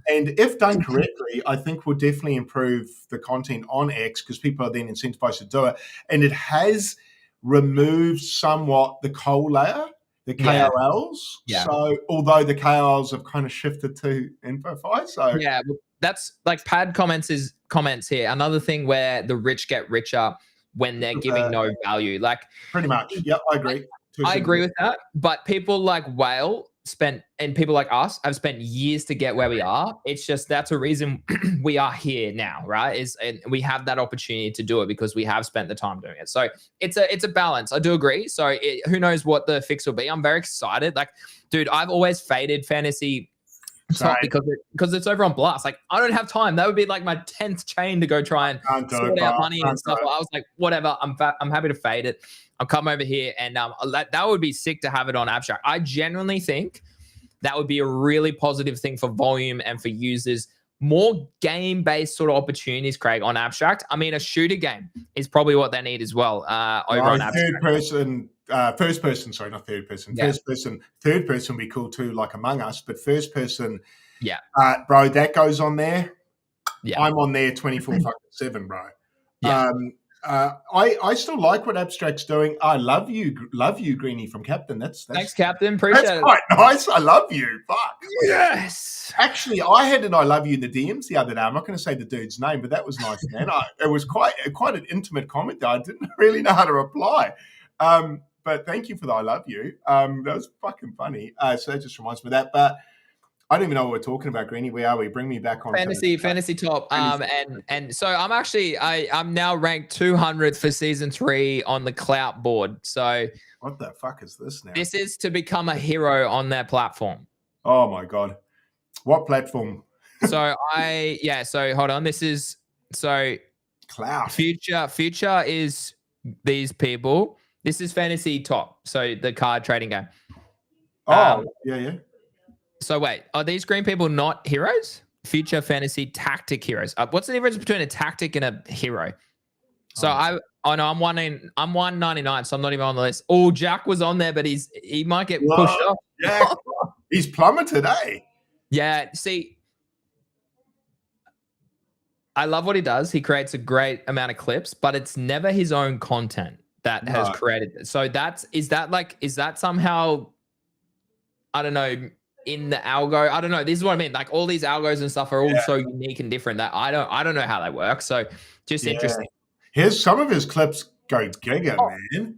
And if done correctly, I think we'll definitely improve the content on X because people are then incentivized to do it. And it has removed somewhat the coal layer, the KOLs. Yeah. So although the KOLs have kind of shifted to InfoFi, so yeah, that's like Pad comments here. Another thing where the rich get richer when they're giving no value. Like, pretty much. Yep, I agree. I agree with that. But people like Whale and people like us have spent years to get where we are. It's just, that's a reason we are here now, right? And we have that opportunity to do it because we have spent the time doing it. So it's a balance. I do agree. So who knows what the fix will be. I'm very excited. Like, dude, I've always faded fantasy top because it's over on Blast. Like, I don't have time. That would be like my 10th chain to go try and sort out money and stuff. I was like, whatever. I'm happy to fade it. I'll come over here, and that would be sick to have it on Abstract. I genuinely think that would be a really positive thing for volume and for users. More game-based sort of opportunities, Craig, on Abstract. I mean, a shooter game is probably what they need as well over on Abstract. First person, sorry, not third person. Yeah. Third person would be cool too, like Among Us, but first person, yeah. Bro, that goes on there. Yeah. I'm on there 24/7, bro. Yeah. I still like what Abstract's doing. I love you, Greeny from Captain. Thanks, Captain. Appreciate it. That's quite nice. I love you. Fuck. Yes. Actually, I had an I love you in the DMs the other day. I'm not going to say the dude's name, but that was nice, man. It was quite an intimate comment that I didn't really know how to reply. But thank you for the I love you. That was fucking funny. So that just reminds me of that. But I don't even know what we're talking about, Greeny. Where are we? Bring me back on fantasy top. And so I'm now ranked 200th for season 3 on the Clout board. So what the fuck is this now? This is to become a hero on their platform. Oh my god, what platform? So hold on. This is Clout. Future is these people. This is fantasy top. So the card trading game. Oh yeah. So wait, are these green people not heroes? Future fantasy tactic heroes. What's the difference between a tactic and a hero? So I'm 199, so I'm not even on the list. Oh, Jack was on there, but he might get pushed off. Yeah, he's plummeted, eh? Yeah. See, I love what he does. He creates a great amount of clips, but it's never his own content that has No. created it. So is that somehow, I don't know, in the algo? I don't know. This is what I mean. Like all these algos and stuff are all so unique and different that I don't know how they work. So just interesting. Here's some of his clips go giga, man.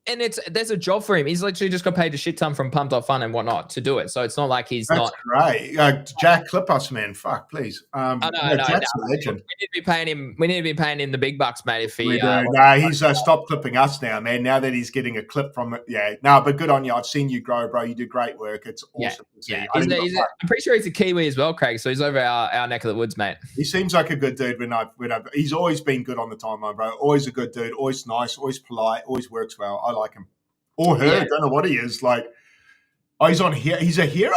And there's a job for him. He's literally just got paid a shit ton from Pump.Fun and whatnot to do it. So it's not like he's That's not great. Jack, clip us, man. Fuck, please. I know. Jack's a legend. We need to be paying him. We need to be paying him the big bucks, mate. If he, We do. No, he's stopped clipping us now, man. Now that he's getting a clip from it, no, but good on you. I've seen you grow, bro. You do great work. It's awesome to see. I'm pretty sure he's a Kiwi as well, Craig. So he's over our neck of the woods, mate. He seems like a good dude. He's always been good on the timeline, bro. Always a good dude. Always nice. Always polite. Always works well. I like him. Or her. I don't know what he is. Like, oh, he's on here. He's a hero.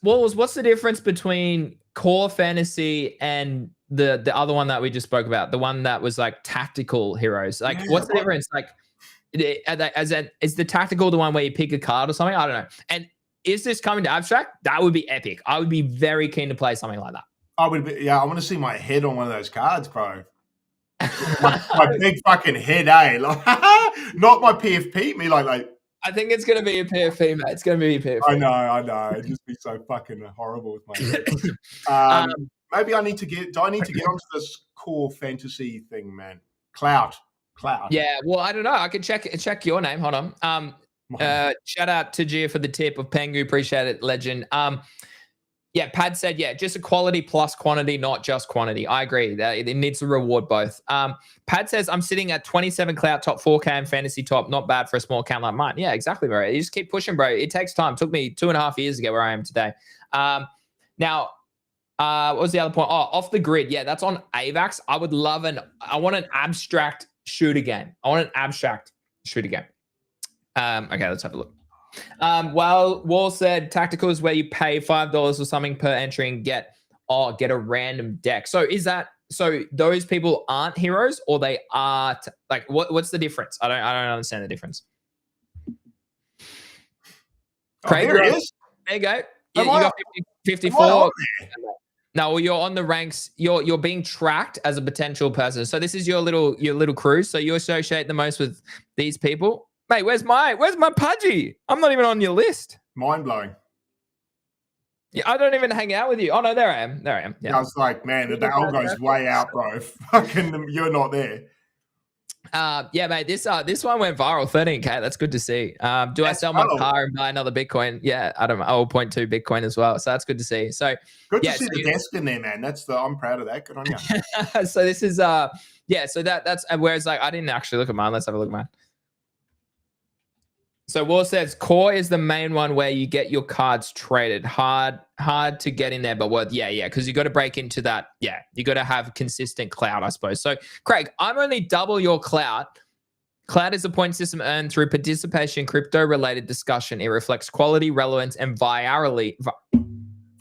What's the difference between core fantasy and the other one that we just spoke about? The one that was like tactical heroes. Like, what's the difference? Like, is the tactical the one where you pick a card or something? I don't know. And is this coming to abstract? That would be epic. I would be very keen to play something like that. I would be. Yeah, I want to see my head on one of those cards, bro. my big fucking head, eh? Like, not my PFP. Me, like. I think it's gonna be a PFP, mate. It's gonna be a PFP. I know. It'd just be so fucking horrible with my head. Maybe I need to get. Do I need to get onto this core fantasy thing, man? Cloud. Yeah. Well, I don't know. I can check your name. Hold on. Shout out to Gia for the tip of Pengu. Appreciate it, legend. Yeah, Pad said, just a quality plus quantity, not just quantity. I agree that it needs to reward both. Pad says, I'm sitting at 27 clout, top 4K and fantasy top. Not bad for a small account like mine. Yeah, exactly, bro. You just keep pushing, bro. It takes time. It took me 2.5 years to get where I am today. Now, what was the other point? Oh, off the grid. Yeah, that's on AVAX. I want an abstract shooter game. Okay, let's have a look. Well, Wall said tactical is where you pay $5 or something per entry and get a random deck. So those people aren't heroes, or they are like what's the difference? I don't understand the difference. Craig, here it is. There you go. You got 54. No, well, you're on the ranks. You're being tracked as a potential person. So this is your little crew. So you associate the most with these people. Mate, where's my Pudgy? I'm not even on your list. Mind blowing. Yeah, I don't even hang out with you. Oh no, there I am. Yeah. I was like, man, the algo's way out, bro. Fucking, you're not there. Yeah, mate. This one went viral. 13K. That's good to see. Do I sell my car and buy another Bitcoin? Yeah, I don't know. 0.2 Bitcoin as well. So that's good to see. So good to see the desk in there, man. I'm proud of that. Good on you. So this is So that's whereas like I didn't actually look at mine. Let's have a look at mine. So Wall says core is the main one where you get your cards traded. Hard to get in there, but worth. Yeah, because you got to break into that. Yeah, you got to have consistent cloud, I suppose. So Craig, I'm only double your cloud. Cloud is a point system earned through participation in crypto-related discussion. It reflects quality, relevance, and virality.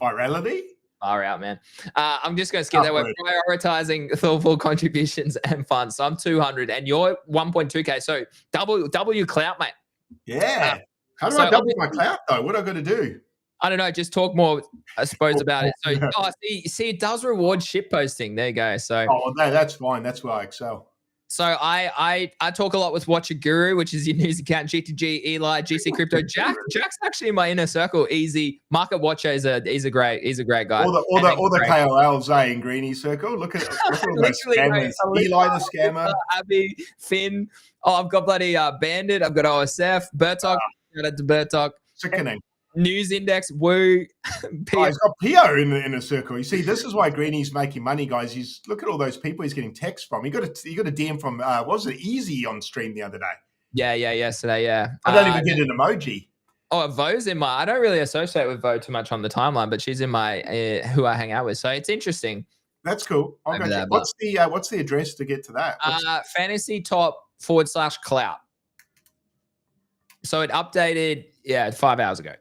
Virality? Far out, man. I'm just going to skip that. We're prioritizing thoughtful contributions and fun. So I'm 200, and you're 1.2K. So double your clout, mate. Yeah. How do I double my clout though? What do I got to do? I don't know. Just talk more, I suppose, about it. So, see, it does reward shit posting. There you go. So, that's fine. That's why I excel. So I talk a lot with Watcher Guru, which is your news account. GTG, Eli, GC Crypto. Jack's actually in my inner circle. Easy. Market Watcher he's a great guy. All the KOLs in Greeny circle. Look at all those scammers. Eli the scammer. Abby, Finn. Oh, I've got bloody Bandit. I've got OSF. Bertok. Shout out to Bertok. Sickening. News Index. Woo. He's got Pio in a circle. You see, this is why Greeny's making money, guys. Look at all those people he's getting texts from. You got a DM from what was it, Easy on stream the other day? Yeah, yesterday. Yeah. I don't even get an emoji. Oh, Vo's in my. I don't really associate with Vo too much on the timeline, but she's in my who I hang out with. So it's interesting. That's cool. Okay. What's the address to get to that? Fantasy top /clout. So it updated 5 hours ago.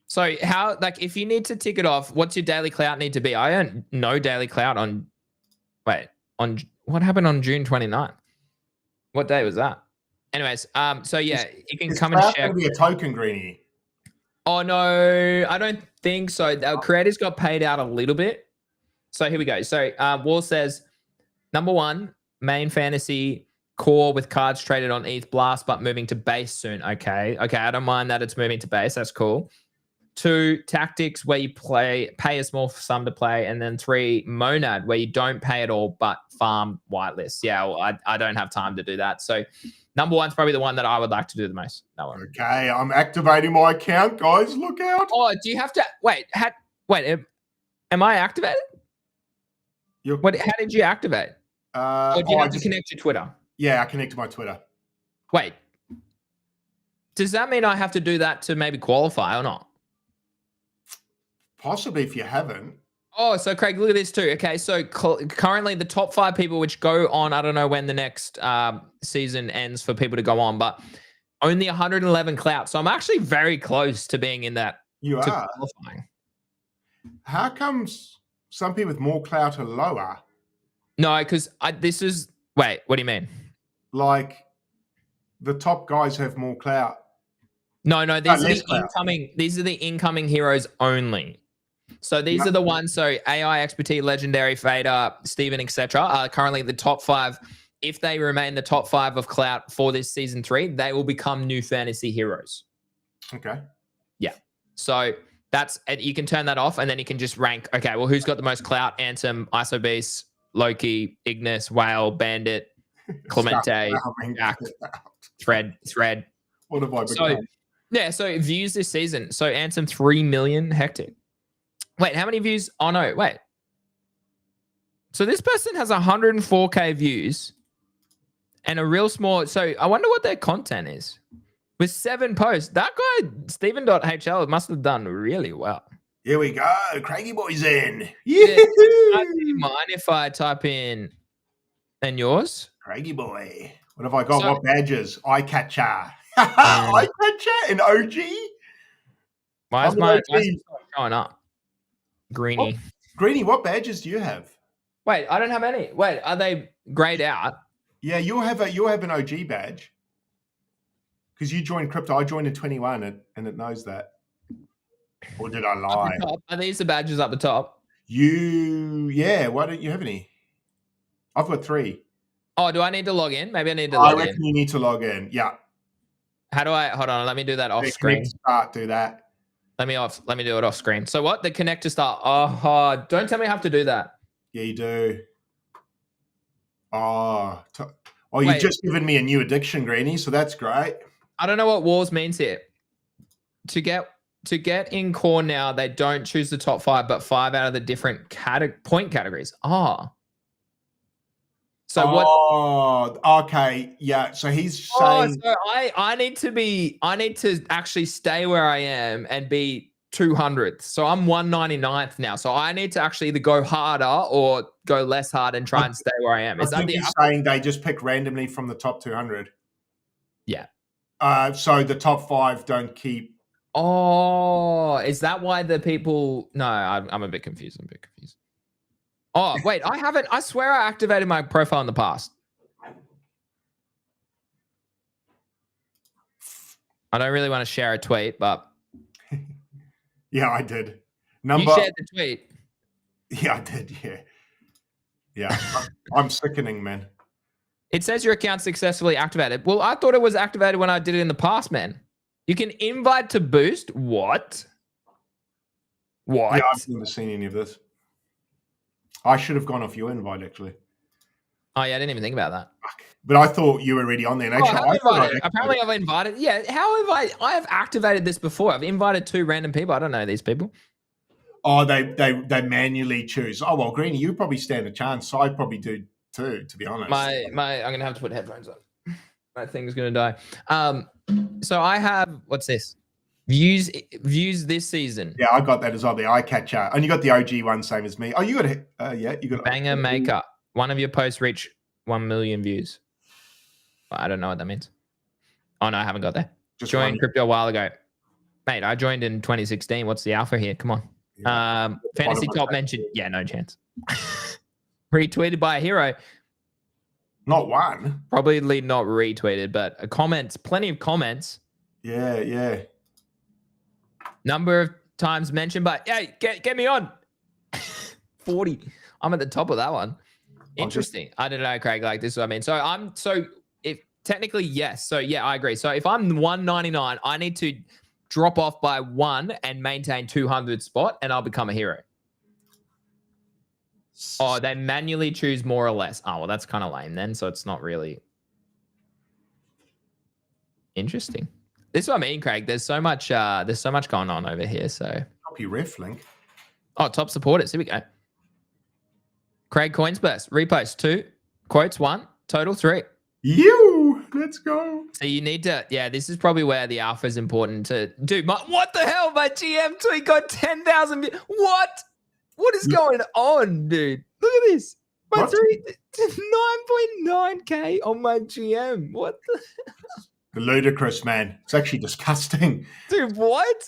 So how, like, if you need to tick it off, what's your daily clout need to be? I don't know daily clout on what happened on June 29th? What day was that? Anyways, so yeah, you can come and check. Going to be a token, Greeny. Oh no, I don't think so. Our creators got paid out a little bit. So here we go. So Wall says, number 1, main fantasy core with cards traded on ETH Blast, but moving to base soon. Okay. I don't mind that it's moving to base. That's cool. 2, tactics where you pay a small sum to play, and then 3, monad where you don't pay at all but farm whitelists. Yeah, well, I don't have time to do that. So number 1's probably the one that I would like to do the most. That one. Okay, I'm activating my account, guys. Look out. Oh, do you have to wait? Am I activated? How did you activate? Or do you have to connect to Twitter? Yeah, I connect to my Twitter. Wait, does that mean I have to do that to maybe qualify or not? Possibly if you haven't. Oh, so Craig, look at this too. Okay, so currently the top 5 people which go on, I don't know when the next season ends for people to go on, but only 111 clout. So I'm actually very close to being in that. You are. Qualifying. How comes some people with more clout are lower? No, because wait, what do you mean? Like the top guys have more clout. No, these are the incoming heroes only. So these are the ones. So AI, XPT, Legendary, Fader, Steven, etc. are currently the top 5. If they remain the top 5 of clout for this season 3, they will become new fantasy heroes. Okay. Yeah. So you can turn that off, and then you can just rank. Okay, well, who's got the most clout? Ansem, ISO Beast, Loki, Ignis, Whale, Bandit, Clemente, Jack, Thread. What have I become? So views this season. So Ansem 3 million, hectic. Wait, how many views? Oh no, wait. So this person has 104k views and a real small. So I wonder what their content is. With 7 posts, that guy Steven.hl must have done really well. Here we go, Craigie boy's in. Yeah. Do you mind if I type in and yours? Craigie boy. What have I got? What badges? Eye catcher. Eye catcher and OG. Why is my showing up? Greeny. Greeny, what badges do you have? Wait, I don't have any. Wait, are they grayed out? Yeah, you'll have an OG badge. Because you joined crypto. I joined in 21 and it knows that. Or did I lie? Are these the badges up the top? Why don't you have any? I've got 3. Oh, do I need to log in? Maybe I need to log in. I reckon you need to log in. Yeah. How do I hold on? Let me do that off screen. Do that. Let me do it off screen. So what? The connect to start. Oh, don't tell me I have to do that. Yeah, you do. You've just given me a new addiction, Greeny, so that's great. I don't know what wars means here. To get in core now, they don't choose the top 5, but 5 out of the different point categories. So what? Oh, okay. Yeah. So he's saying. So I need to actually stay where I am and be 200th. So I'm 199th now. So I need to actually either go harder or go less hard and try and stay where I am. I think he's saying they just pick randomly from the top 200. Yeah. So the top 5 don't keep. Oh, is that why the people? No, I'm a bit confused. Oh, wait, I haven't. I swear I activated my profile in the past. I don't really want to share a tweet, but. Yeah, I did. You shared the tweet. Yeah, I did. Yeah. Yeah. I'm sickening, man. It says your account successfully activated. Well, I thought it was activated when I did it in the past, man. You can invite to boost. What? Yeah, I've never seen any of this. I should have gone off your invite, actually. Oh, yeah, I didn't even think about that. But I thought you were already on there. And actually, apparently I've invited. Yeah, how have I have activated this before. I've invited 2 random people. I don't know these people. Oh, they manually choose. Oh, well, Greeny, you probably stand a chance. So I probably do too, to be honest. I'm going to have to put headphones on. My thing's going to die. So I have, what's this? Views this season. Yeah, I got that as well. The eye catcher, and you got the OG one, same as me. Oh, you got you got Banger Maker. One of your posts reached 1 million views. I don't know what that means. Oh no, I haven't got that. Just joined crypto a while ago, mate. I joined in 2016. What's the alpha here? Come on. Yeah. Fantasy top mention. Yeah, no chance. Retweeted by a hero. Not one. Probably not retweeted, but comments. Plenty of comments. Yeah. Number of times mentioned, but hey, get me on. 40. I'm at the top of that one. Interesting. I don't know, Craig. Like, this is what I mean. So if technically, yes. So yeah, I agree. So if I'm 199, I need to drop off by 1 and maintain 200 spot, and I'll become a hero. Oh, they manually choose more or less. Oh, well, that's kind of lame then. So it's not really interesting. This is what I mean, Craig. There's so much going on over here. So copy ref link. Oh, top supporters. Here we go. Craig Coinsburst, repost 2, quotes 1, total 3. Let's go. So you need to, this is probably where the alpha is important to do. What the hell? My GM tweet got 10,000. What? What is going on, dude? Look at this. My 9.9K on my GM. What the? Ludicrous, man. It's actually disgusting. Dude, what?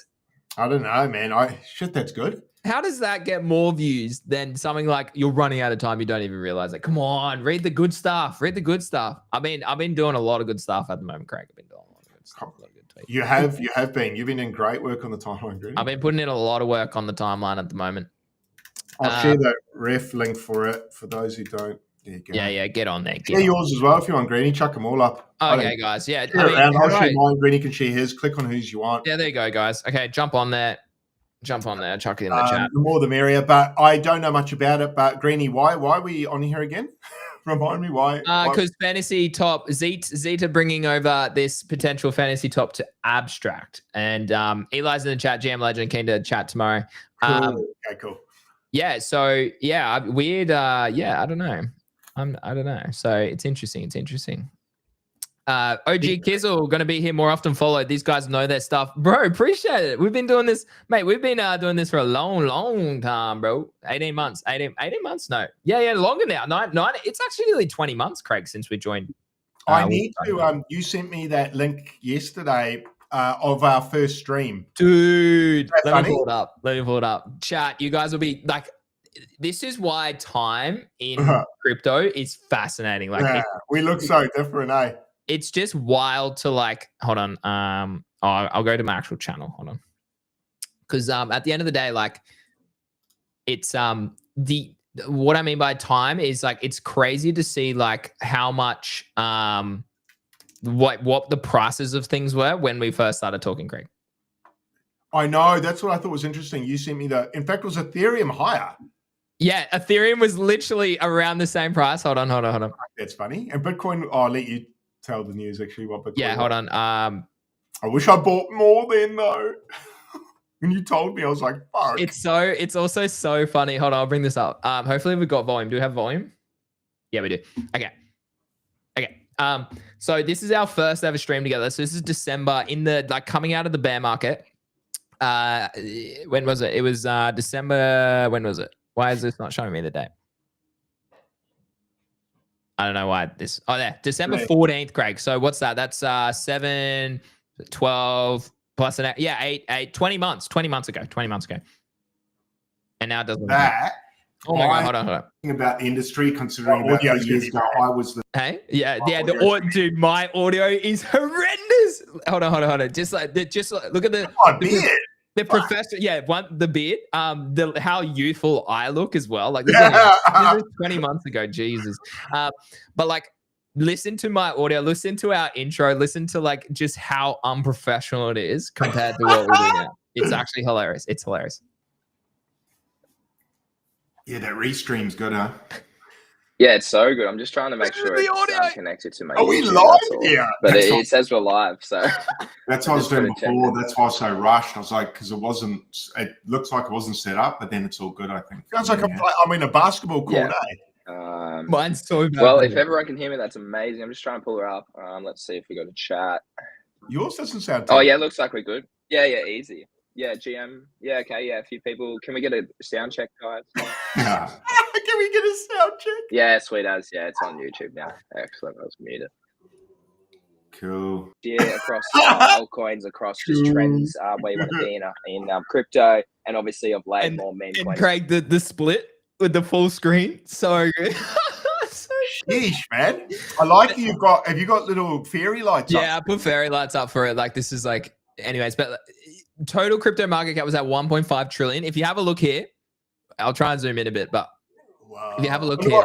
I don't know, man. That's good. How does that get more views than something like you're running out of time? You don't even realize it. Come on, read the good stuff. Read the good stuff. I've been doing a lot of good stuff at the moment, Craig. I've been doing a lot of good stuff. A lot of good tweets. You have been. You've been doing great work on the timeline, Greeny. I've been putting in a lot of work on the timeline at the moment. I'll share that ref link for it for those who don't. There you go. Yeah, get on there. Share yours as well if you want, Greeny. Chuck them all up. Okay, guys. Yeah. I'll share mine. Greeny can share his. Click on whose you want. Yeah, there you go, guys. Okay, jump on there. Chuck it in the chat. The more the merrier, but I don't know much about it. But Greeny, why are we on here again? Remind me why. Because fantasy top, Zeta bringing over this potential fantasy top to abstract. And Eli's in the chat, GM Legend, keen to chat tomorrow. Cool. Okay, cool. Yeah, so weird. I don't know. I don't know. So it's interesting. OG Kizzle going to be here more often. Follow. These guys know their stuff, bro. Appreciate it. We've been doing this, mate. We've been doing this for a long time, bro. 18 months. 18 months. No, yeah, longer now. Nine. It's actually nearly 20 months, Craig, since we joined. I need to. You sent me that link yesterday of our first stream, dude. Let me pull it up. Chat. You guys will be like. This is why time in crypto is fascinating. Like we look so different, eh? It's just wild to like, hold on. I'll go to my actual channel. Hold on. Because at the end of the day, like it's what I mean by time is like it's crazy to see like how much what the prices of things were when we first started talking, Craig. I know, that's what I thought was interesting. You sent me in fact, it was Ethereum higher. Yeah, Ethereum was literally around the same price. Hold on. That's funny. And Bitcoin, I'll let you tell the news actually what Bitcoin. Yeah, hold on. I wish I bought more then though. When you told me, I was like, fuck. It's also so funny. Hold on, I'll bring this up. Hopefully we've got volume. Do we have volume? Yeah, we do. Okay. So this is our first ever stream together. So this is December coming out of the bear market. When was it? It was December. When was it? Why is this not showing me the date? I don't know why this. Oh, there. December 14th, Craig. So what's that? That's 7, 12 plus an 8, 20 months. 20 months ago. And now it doesn't. Oh my God, hold on. About industry, considering about 2 years ago, I was the. Hey, yeah. Dude, my audio is horrendous. Hold on. Just look at the beard. The professor, the beard, how youthful I look as well. Like this is 20 months ago, Jesus. But like, listen to my audio, listen to our intro, listen to like just how unprofessional it is compared to what we do now. It's actually hilarious. It's hilarious. Yeah, that restream's good, huh? Yeah, it's so good. I'm just trying to make sure it's connected to my. Are we live here? But it says we're live, so. That's what I was doing before. That's why I was so rushed. I was like, because it looks like it wasn't set up, but then it's all good, I think. Sounds like I'm in a basketball court, eh? Mine's so bad. Well, if everyone can hear me, that's amazing. I'm just trying to pull her up. Let's see if we got a chat. Yours doesn't sound. Oh, yeah, looks like we're good. Yeah, easy. Yeah, GM. Yeah, okay. Yeah, a few people. Can we get a sound check, guys? Can we get a sound check? Yeah, sweet as. Yeah, it's on YouTube now. Excellent. I was muted. Cool. Yeah, across altcoins, across just trends where you want to be in crypto, and obviously of late more Memecoins. And Craig, the split with the full screen, so good. Sheesh, man. I like you. Have you got little fairy lights up? Yeah, I put fairy lights up for it. Like this is like, anyways, but total crypto market cap was at 1.5 trillion. If you have a look here, I'll try and zoom in a bit, but Wow. If you have a look Wonder here,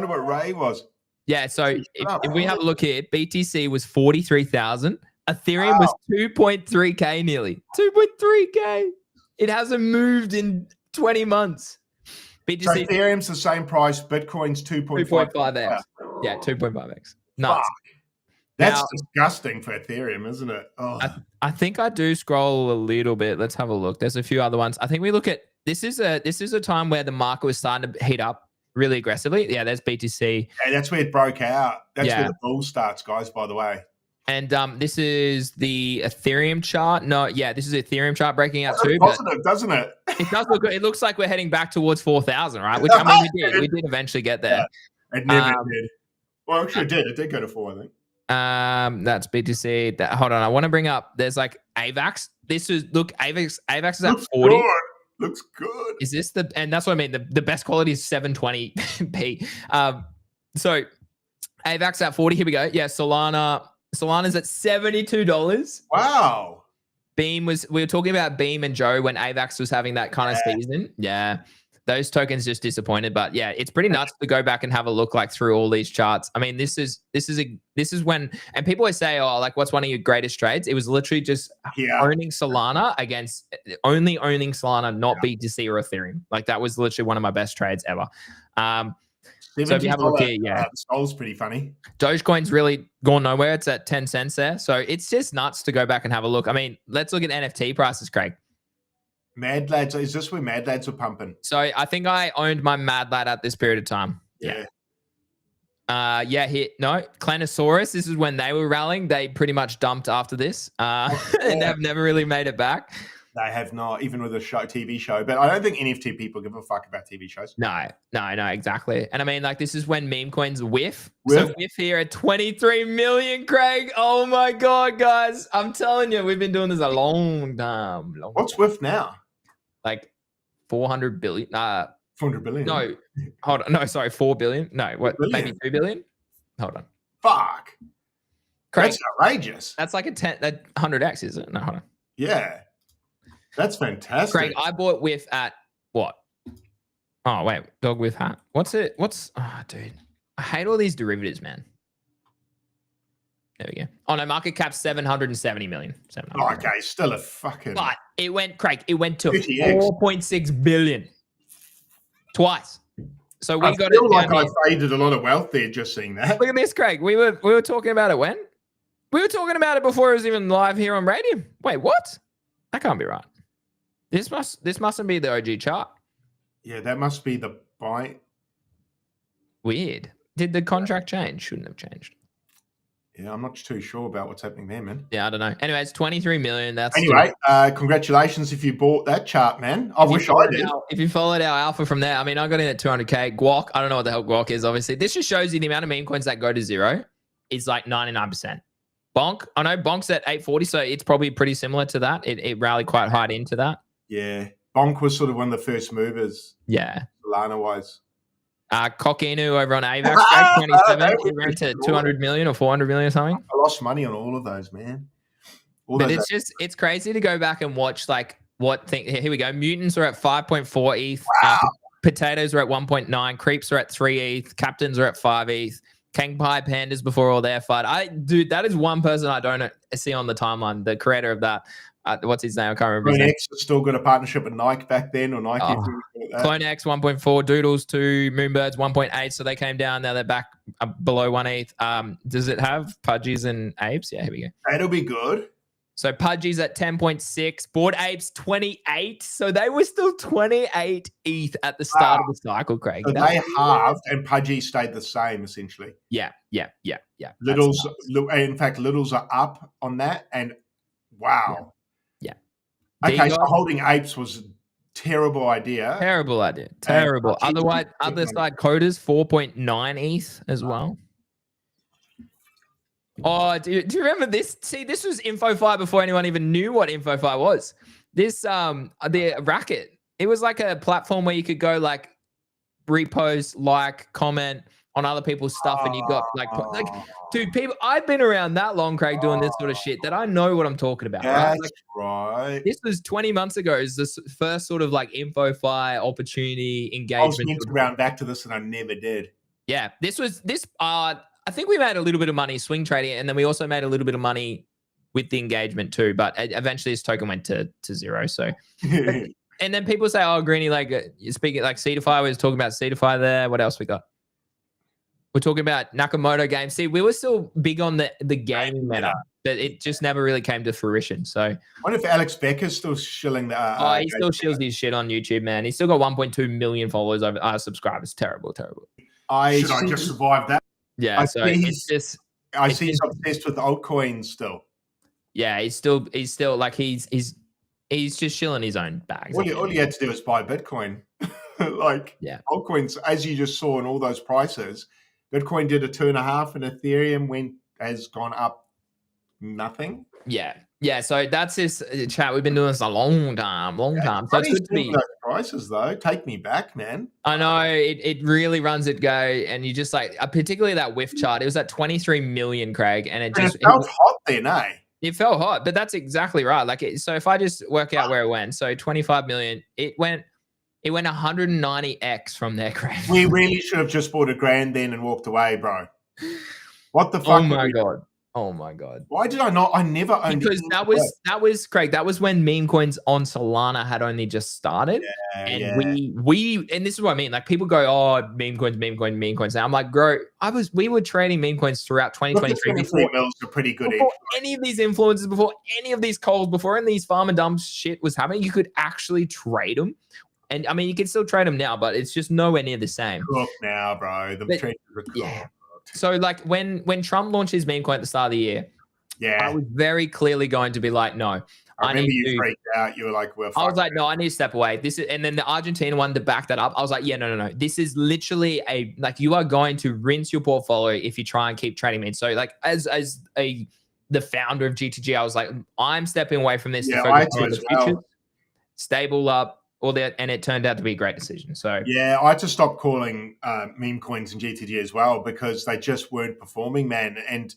what Ray was. Yeah, so if we have a look here, BTC was 43,000. Ethereum was 2.3K nearly. 2.3K. It hasn't moved in 20 months. BTC, So Ethereum's the same price. Bitcoin's 2.5x. Yeah, 2.5x. Nuts. Fuck. That's Now, disgusting for Ethereum, isn't it? Oh. I think I do scroll a little bit. Let's have a look. There's a few other ones. I think we look at this is a time where the market was starting to heat up really aggressively. Yeah, there's BTC. Yeah, that's where it broke out. That's where the bull starts, guys, by the way. And this is the Ethereum chart. No, yeah, this is Ethereum chart breaking out too. Positive, doesn't it? It does look good. It looks like we're heading back towards 4,000, right? Which, I mean, we did eventually get there. Yeah, it never did. Well, actually, it did. It did go to 4, I think. That's BTC. Hold on, I want to bring up. There's like AVAX. AVAX is at 40. Good. Looks good. Is this and that's what I mean. The best quality is 720p. So AVAX at 40. Here we go. Yeah, Solana's at $72. Wow. We were talking about Beam and Joe when AVAX was having that kind of season. Yeah. Those tokens just disappointed, but yeah, it's pretty nuts to go back and have a look like through all these charts. I mean, this is when, and people always say, oh, like what's one of your greatest trades? It was literally just owning Solana against only owning Solana, not BTC or Ethereum. Like that was literally one of my best trades ever. So if you have a look here, the Sol's pretty funny. Dogecoin's really gone nowhere. It's at 10 cents there. So it's just nuts to go back and have a look. I mean, let's look at NFT prices, Craig. Mad Lads, is this where Mad Lads were pumping? So I think I owned my Mad Lad at this period of time. Yeah. Clanosaurus, this is when they were rallying. They pretty much dumped after this. And they've never really made it back. They have not, even with a TV show. But I don't think NFT people give a fuck about TV shows. No, exactly. And I mean, like, this is when Memecoins whiff. So whiff here at 23 million, Craig. Oh my God, guys. I'm telling you, we've been doing this a long time. What's whiff now? Like 400 billion. 400 billion. No, hold on. No, sorry, 4 billion. No, what? Maybe 2 billion? Hold on. Fuck. Craig, that's outrageous. That's like a 100x, is it? No, hold on. Yeah. That's fantastic. Craig, I bought with at what? Oh, wait. Dog with hat. Oh, dude. I hate all these derivatives, man. There we go. Oh, no. Market cap 770 million. Oh, okay. Still a fucking. But it went, Craig, it went to 4.6 billion. Twice. So we got it. Like I faded a lot of wealth there just seeing that. Look at this, Craig. We were talking about it when? We were talking about it before it was even live here on Radium. Wait, what? That can't be right. This mustn't be the OG chart. Yeah, that must be the buy. Weird. Did the contract change? Shouldn't have changed. Yeah, I'm not too sure about what's happening there, man. Yeah, I don't know. Anyways, 23 million. Anyway, congratulations if you bought that chart, man. I wish I did. If you followed our alpha from there, I mean, I got in at 200K. Guac, I don't know what the hell Guac is, obviously. This just shows you the amount of meme coins that go to zero is like 99%. Bonk, I know Bonk's at 840, so it's probably pretty similar to that. It rallied quite hard into that. Yeah. Bonk was sort of one of the first movers. Yeah. Solana-wise. Cockinu over on AVAX, 27. He ran to 200 million or 400 million or something. I lost money on all of those, man. It's crazy to go back and watch like here we go. Mutants are at 5.4 ETH. Wow. Potatoes are at 1.9. Creeps are at 3 ETH. Captains are at 5 ETH. King Pie Pandas before all their fight. Dude, that is one person I don't see on the timeline. The creator of that. What's his name? I can't remember. Clone X has still got a partnership with Nike back then, or Nike. Clone X 1.4, Doodles 2, Moonbirds 1.8. So they came down. Now they're back below 1 ETH. Does it have Pudgies and Apes? Yeah, here we go. That'll be good. So Pudgies at 10.6, Bored Apes 28. So they were still 28 ETH at the start of the cycle, Craig. So they halved and Pudgy stayed the same, essentially. Yeah. Littles, in fact, Littles are up on that, and wow. Yeah. Okay, so holding Apes was a terrible idea. Terrible. Otherwise, other side Coders 4.9 ETH as well. Oh, do you remember this? See, this was InfoFi before anyone even knew what InfoFi was. This, the Racket, it was like a platform where you could go like repost, like, comment, on other people's stuff, and you got like, dude, people. I've been around that long, Craig, doing this sort of shit that I know what I'm talking about. Right? That's Like, right. this was 20 months ago. Is this first sort of like info fire opportunity engagement? I was meant to round back to this, and I never did. Yeah, this was this. I think we made a little bit of money swing trading, and then we also made a little bit of money with the engagement too. But eventually, this token went to zero. So. And then people say, "Oh, Greeny, like speaking like Cedarfire." We was talking about Cedarfire there. What else we got? We're talking about Nakamoto games. See, we were still big on the gaming meta, but it just never really came to fruition. So, I wonder if Alex Becker's still shilling the. He still shills his shit on YouTube, man. He's still got 1.2 million followers over subscribers. Terrible. Should I just survive that? Yeah. So it's just. I see he's obsessed with altcoins still. Yeah, he's still like he's just shilling his own bags. All you had to do was buy Bitcoin. Altcoins, as you just saw in all those prices, Bitcoin did a 2.5 and Ethereum has gone up nothing. Yeah. So that's this chat. We've been doing this a long time. So it's good to be those prices though. Take me back, man. I know it really runs it go, and you just like particularly that whiff chart. It was at 23 million, Craig, and it felt hot then, eh? It felt hot, but that's exactly right. Like, so if I just work out where it went, so 25 million, it went 190x from there, Craig. We really should have just bought $1,000 then and walked away, bro. What the fuck? Oh my god! Why did I not? I never owned. Because that was Craig. That was when meme coins on Solana had only just started, we and this is what I mean. Like, people go, "Oh, meme coins." Now I'm like, bro, we were trading meme coins throughout 2023. Before mils are pretty good. Before any of these influencers, before any of these calls, before any of these farm and dump shit was happening, you could actually trade them. And I mean, you can still trade them now, but it's just nowhere near the same. Look now, bro. The trade is yeah. So like when Trump launched his meme coin at the start of the year, I was very clearly going to be like, no. I remember you freaked out. You were like, "Well, I was like, no, I need to step away." And then the Argentina one to back that up. I was like, yeah, no. This is literally you are going to rinse your portfolio if you try and keep trading memes. So like as the founder of GTG, I was like, I'm stepping away from this to focus on the future, stable up. And it turned out to be a great decision. So yeah, I had to stop calling meme coins and GTG as well because they just weren't performing, man. And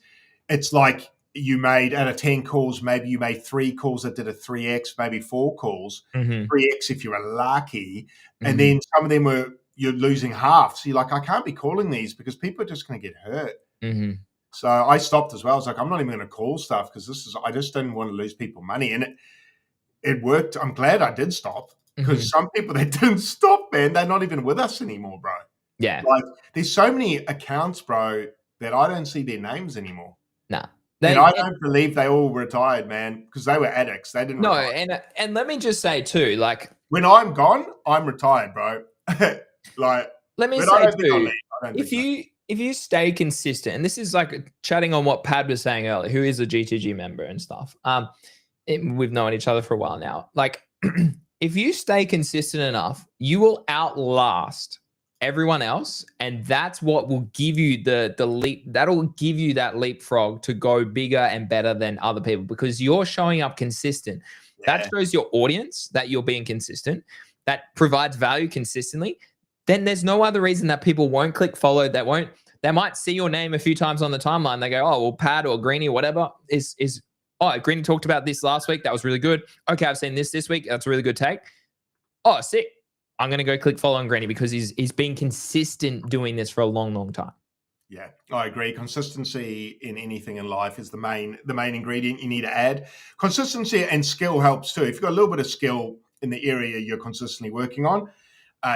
it's like you made out of 10 calls, maybe you made 3 calls that did a 3x, maybe 4 calls, 3x if you were lucky, and then some of them you're losing half. So you're like, I can't be calling these because people are just going to get hurt. So I stopped as well. I was like, I'm not even going to call stuff because I just didn't want to lose people money, and it worked. I'm glad I did stop. Because some people that didn't stop, man, they're not even with us anymore, bro. Yeah. Like, there's so many accounts, bro, that I don't see their names anymore. Nah. I don't believe they all retired, man, because they were addicts. They didn't retire. And let me just say, too, like... When I'm gone, I'm retired, bro. Let me say, too, if you stay consistent, and this is like chatting on what Pad was saying earlier, who is a GTG member and stuff. We've known each other for a while now. Like... If you stay consistent enough, you will outlast everyone else, and that's what will give you the leap. That'll give you that leapfrog to go bigger and better than other people because you're showing up consistent. Yeah. That shows your audience that you're being consistent. That provides value consistently. Then there's no other reason that people won't click follow. They might see your name a few times on the timeline. They go, "Oh, well, Pad or Greeny or whatever is." Oh, Greeny talked about this last week. That was really good. Okay, I've seen this week. That's a really good take. Oh, sick. I'm going to go click follow on Greeny because he's been consistent doing this for a long, long time. Yeah, I agree. Consistency in anything in life is the main ingredient you need to add. Consistency and skill helps too. If you've got a little bit of skill in the area you're consistently working on,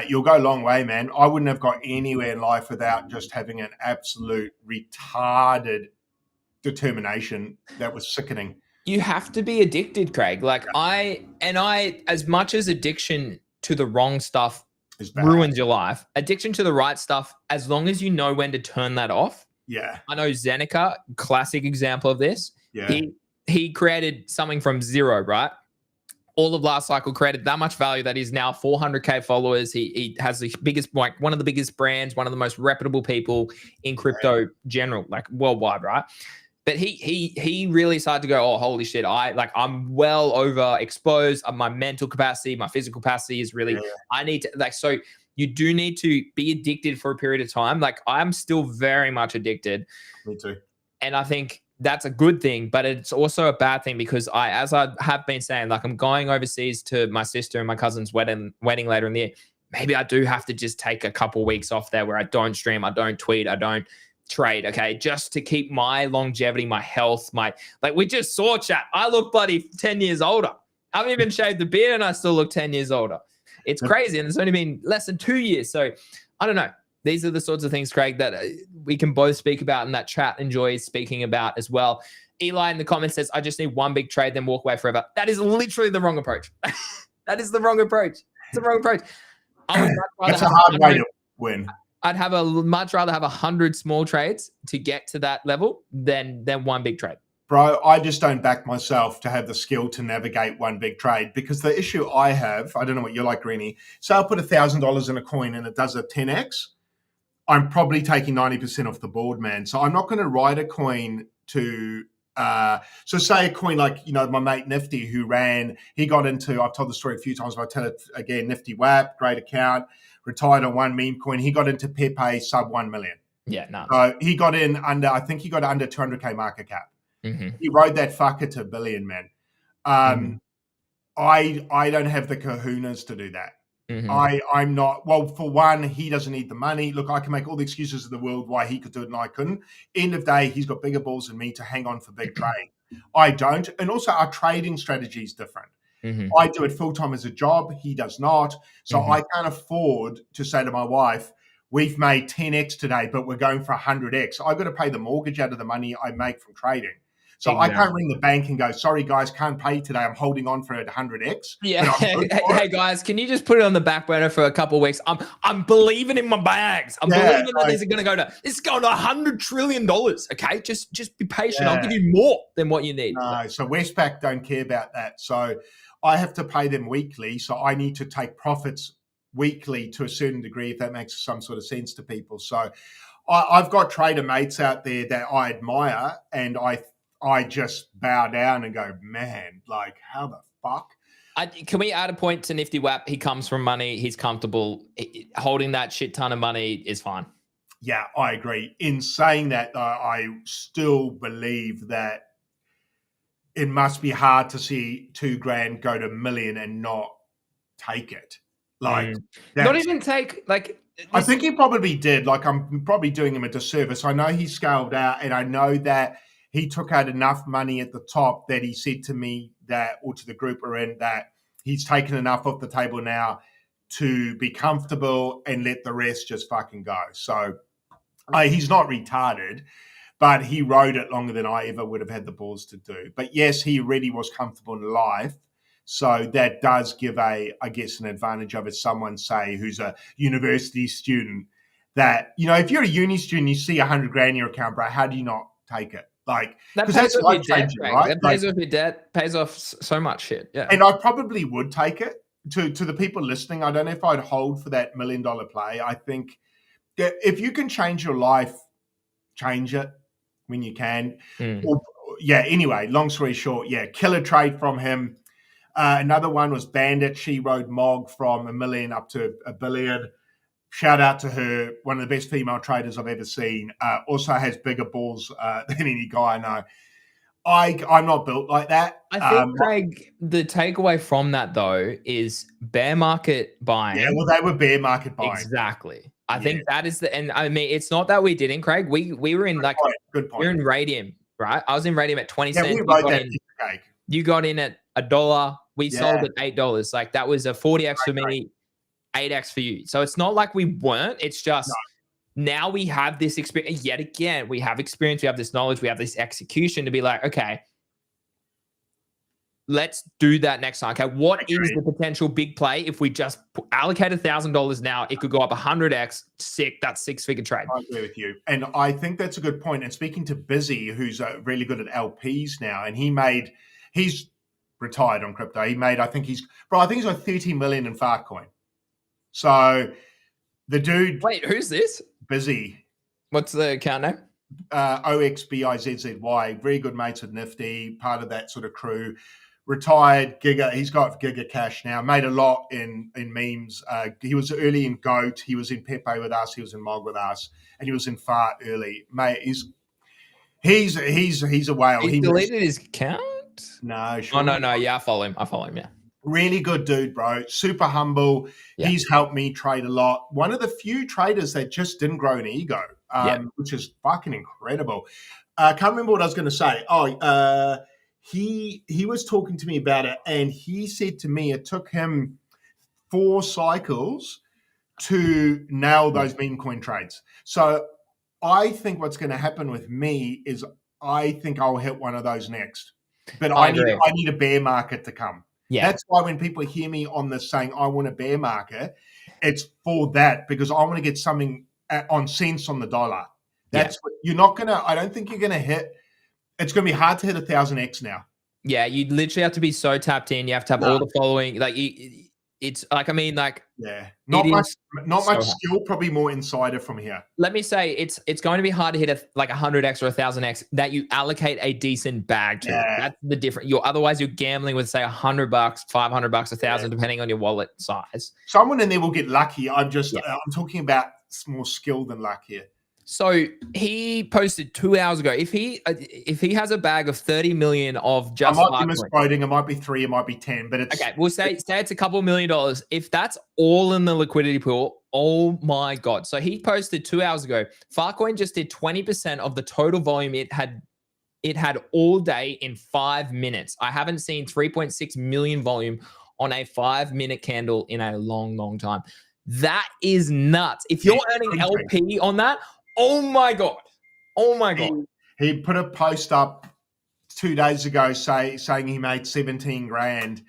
you'll go a long way, man. I wouldn't have got anywhere in life without just having an absolute retarded determination that was sickening. You have to be addicted, Craig. Like I, as much as addiction to the wrong stuff ruins your life, addiction to the right stuff, as long as you know when to turn that off. Yeah. I know Zeneca, classic example of this. Yeah. He created something from zero, right? All of last cycle created that much value that he's now 400K followers. He has the biggest, like one of the biggest brands, one of the most reputable people in crypto general, like worldwide, right? But he really started to go, oh, holy shit, I'm well overexposed. My mental capacity, my physical capacity is really, I need to, like, so you do need to be addicted for a period of time. Like I'm still very much addicted. Me too. And I think that's a good thing, but it's also a bad thing because as I have been saying, like I'm going overseas to my sister and my cousin's wedding later in the year. Maybe I do have to just take a couple weeks off there where I don't stream, I don't tweet, I don't trade, okay, just to keep my longevity, my health, like we just saw, chat. I look bloody 10 years older. I haven't even shaved the beard and I still look 10 years older. It's crazy. And it's only been less than 2 years. So I don't know. These are the sorts of things, Craig, that we can both speak about and that chat enjoys speaking about as well. Eli in the comments says, I just need one big trade, then walk away forever. That is literally the wrong approach. That is the wrong approach. It's the wrong approach. I would That's a hard way to win. I'd much rather have 100 small trades to get to that level than one big trade. Bro, I just don't back myself to have the skill to navigate one big trade because the issue I have, I don't know what you're like, Greeny. So I'll put $1,000 in a coin and it does a 10x. I'm probably taking 90% off the board, man. So I'm not going to ride a coin to so say a coin like, my mate Nifty who he got into, I've told the story a few times, but I'll tell it again, Nifty WAP, great account, retired on one meme coin. He got into Pepe sub 1 million. Yeah, no. So he got in under 200K market cap. Mm-hmm. He rode that fucker to $1 billion, man. I don't have the kahunas to do that. Mm-hmm. I'm not, well, for one, he doesn't need the money. Look, I can make all the excuses in the world why he could do it and I couldn't. End of day, he's got bigger balls than me to hang on for big trade. I don't. And also our trading strategy is different. Mm-hmm. I do it full-time as a job. He does not. So I can't afford to say to my wife, we've made 10x today, but we're going for 100x. I've got to pay the mortgage out of the money I make from trading. So exactly. I can't ring the bank and go, sorry, guys, can't pay today. I'm holding on for it 100x. Yeah. Hey, guys, can you just put it on the back burner for a couple of weeks? I'm believing in my bags. I'm believing that this is going to $100 trillion. Okay. Just be patient. I'll give you more than what you need. No. So Westpac don't care about that. So I have to pay them weekly. So I need to take profits weekly to a certain degree, if that makes some sort of sense to people. So I've got trader mates out there that I admire and I just bow down and go, man, like how the fuck? Can we add a point to Nifty WAP? He comes from money. He's comfortable. Holding that shit ton of money is fine. Yeah, I agree. In saying that, I still believe that it must be hard to see $2,000 go to $1 million and not take it. Like, not even take, like, I think he probably did. Like, I'm probably doing him a disservice. I know he scaled out and I know that he took out enough money at the top that he said to me that, or to the group we're in, that he's taken enough off the table now to be comfortable and let the rest just fucking go. So he's not retarded, but he rode it longer than I ever would have had the balls to do. But yes, he already was comfortable in life. So that does give an advantage over someone, say, who's a university student that, if you're a uni student, you see $100,000 in your account, bro, how do you not take it? Like, that pays off your debt, right? That pays off your debt, pays off so much shit. Yeah. And I probably would take it. To the people listening, I don't know if I'd hold for that $1 million play. I think that if you can change your life, change it when you can. Anyway, long story short, killer trade from him. Another one was Bandit. She rode Mog from $1 million up to $1 billion. Shout out to her, one of the best female traders I've ever seen. Also has bigger balls than any guy I know. I'm not built like that. I think, Craig, the takeaway from that, though, is bear market buying. Yeah, well, they were bear market buying. Exactly. I think that is and I mean, it's not that we didn't, Craig. We were in good point. We're in Radium, right? I was in Radium at 20 cents. We rode that cake. You got in at $1. We sold at $8. Like that was a 40x for me. 8x for you. So it's not like we weren't. It's just now we have this experience. Yet again, we have experience. We have this knowledge. We have this execution to be like, okay, let's do that next time. Okay, what is the potential big play if we just allocate $1,000 now? It could go up 100x. Sick. That's six-figure trade. I agree with you, and I think that's a good point. And speaking to Busy, who's really good at LPs now, and he's retired on crypto. He made, I think he's got 30 million in Fartcoin. So the dude... Wait, who's this? Busy. What's the account name? OXBIZZY. Very good mates with Nifty, part of that sort of crew. retired Giga. He's got Giga Cash now. Made a lot in memes. He was early in Goat. He was in Pepe with us. He was in Mog with us, and he was in Fart early. Mate, he's a whale. He deleted his account. No, sure. Oh no. Yeah, I follow him. Yeah. Really good dude, bro. Super humble. Yeah. He's helped me trade a lot. One of the few traders that just didn't grow an ego, which is fucking incredible. I can't remember what I was going to say. He was talking to me about it, and he said to me it took him 4 cycles to nail those meme coin trades. So I think what's going to happen with me is I think I'll hit one of those next. But I need a bear market to come. Yeah. That's why when people hear me on this saying I want a bear market, it's for that, because I want to get something on cents on the dollar. That's what you're not going to, I don't think you're going to hit. It's going to be hard to hit 1,000x now. Yeah. You literally have to be so tapped in. You have to have all the following. Like it's like, I mean, like, not much skill, probably more insider from here. Let me say it's going to be hard to hit like 100x or 1,000x that you allocate a decent bag to. That's the difference. Otherwise you're gambling with say $100, $500, 1,000, depending on your wallet size. Someone in there will get lucky. I'm talking about more skill than luck here. So he posted 2 hours ago. If he has a bag of 30 million of just, I might be misquoting. It might be 3, it might be 10, but it's okay. We'll say it's a couple $1 million. If that's all in the liquidity pool, oh my god! So he posted 2 hours ago. Farcoin just did 20% of the total volume it had all day in 5 minutes. I haven't seen 3.6 million volume on a 5-minute candle in a long time. That is nuts. If you're earning LP on that. Oh my god! He put a post up 2 days ago saying he made 17 grand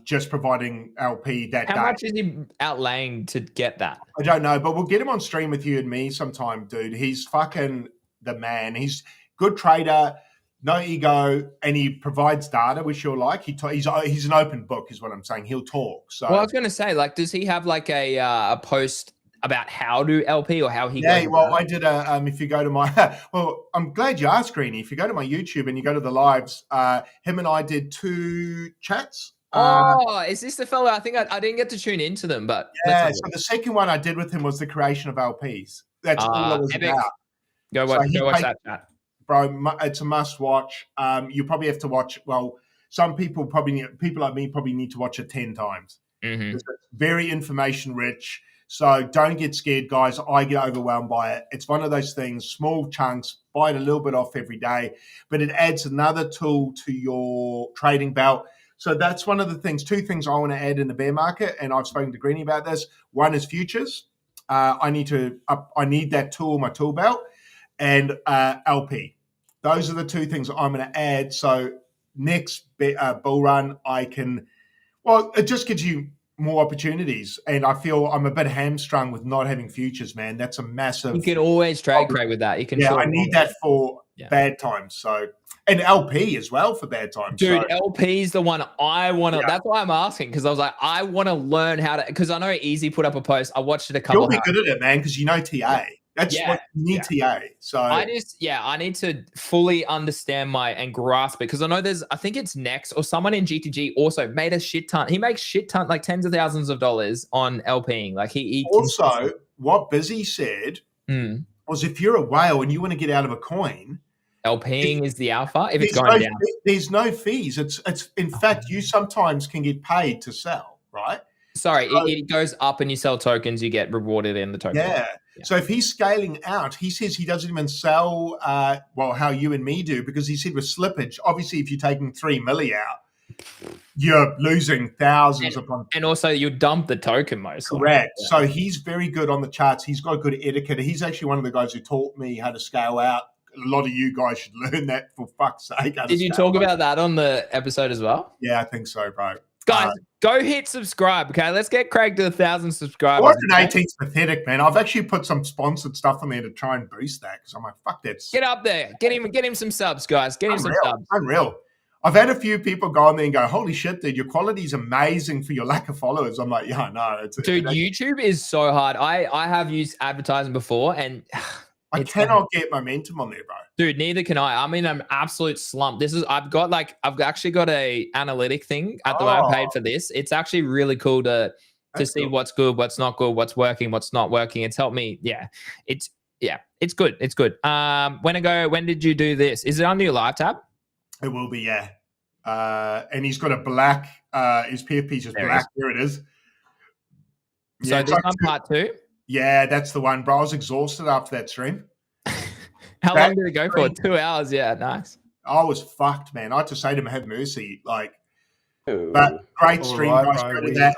just providing LP that day. How much is he outlaying to get that? I don't know, but we'll get him on stream with you and me sometime, dude. He's fucking the man. He's good trader, no ego, and he provides data, which you'll like. He's an open book, is what I'm saying. He'll talk. So, well, I was going to say, like, does he have like a post about how to LP or how he goes well, I did if you go to my well, I'm glad you asked, Greeny. If you go to my YouTube and you go to the lives, him and I did 2 chats. Is this the fellow? I think I didn't get to tune into them, but so the second one I did with him was the creation of LPs. That's all it was about. Go watch that chat, bro. It's a must watch. You probably have to watch. Well, some people people like me probably need to watch it 10 times. Mm-hmm. It's very information rich. So don't get scared, guys. I get overwhelmed by it. It's one of those things, small chunks, bite a little bit off every day, but it adds another tool to your trading belt. So that's one of the things, 2 things I want to add in the bear market, and I've spoken to Greeny about this. One is futures. I need that tool in my tool belt, and LP. Those are the 2 things I'm going to add. So next bull run, it just gives you more opportunities, and I feel I'm a bit hamstrung with not having futures, man. That's a massive. You can always trade with that. You can. Yeah, I need that for bad times. So, and LP as well for bad times. Dude, LP is the one I want to. Yeah. That's why I'm asking, because I was like, I want to learn how to. Because I know Easy put up a post. I watched it a couple. You'll be good at it, man, because you know TA. Yeah. That's what you need TA. So I need to fully understand and grasp it, because I know I think it's Next or someone in GTG also made a shit ton. He makes shit ton, like tens of thousands of dollars on LPing. Like he also, what Busy said was, if you're a whale and you want to get out of a coin, LPing is the alpha. If it's going down, there's no fees. It's in fact, you sometimes can get paid to sell, right? Sorry, it goes up and you sell tokens, you get rewarded in the token. Yeah. So if he's scaling out, he says he doesn't even sell, how you and me do, because he said with slippage, obviously if you're taking 3 milli out, you're losing thousands upon. And also you dump the token mostly. Correct. Yeah. So he's very good on the charts. He's got good etiquette. He's actually one of the guys who taught me how to scale out. A lot of you guys should learn that, for fuck's sake. Did you talk about that on the episode as well? Yeah, I think so, bro. Guys, go hit subscribe, okay? Let's get Craig to 1,000 subscribers. 418 is pathetic, man. I've actually put some sponsored stuff on there to try and boost that, because I'm like, fuck that. Get up there. Get him some subs, guys. Get him some subs. Unreal. I've had a few people go on there and go, holy shit, dude, your quality is amazing for your lack of followers. I'm like, yeah, no. Dude, YouTube is so hard. I have used advertising before, and I cannot get momentum on there, bro. Dude, neither can I. I'm in an absolute slump. I've actually got a analytic thing at the way I paid for this. It's actually really cool to see what's good, what's not good, what's working, what's not working. It's helped me. Yeah. It's good. It's good. When did you do this? Is it on your live tab? It will be, yeah. And he's got a black, his PFP's just black. There it is. Yeah, so this one part 2? Yeah, that's the one, bro. I was exhausted after that stream. How long did it go for? 2 hours. Yeah, nice. I was fucked, man. I had to say to him, have mercy. Like, but great stream, guys.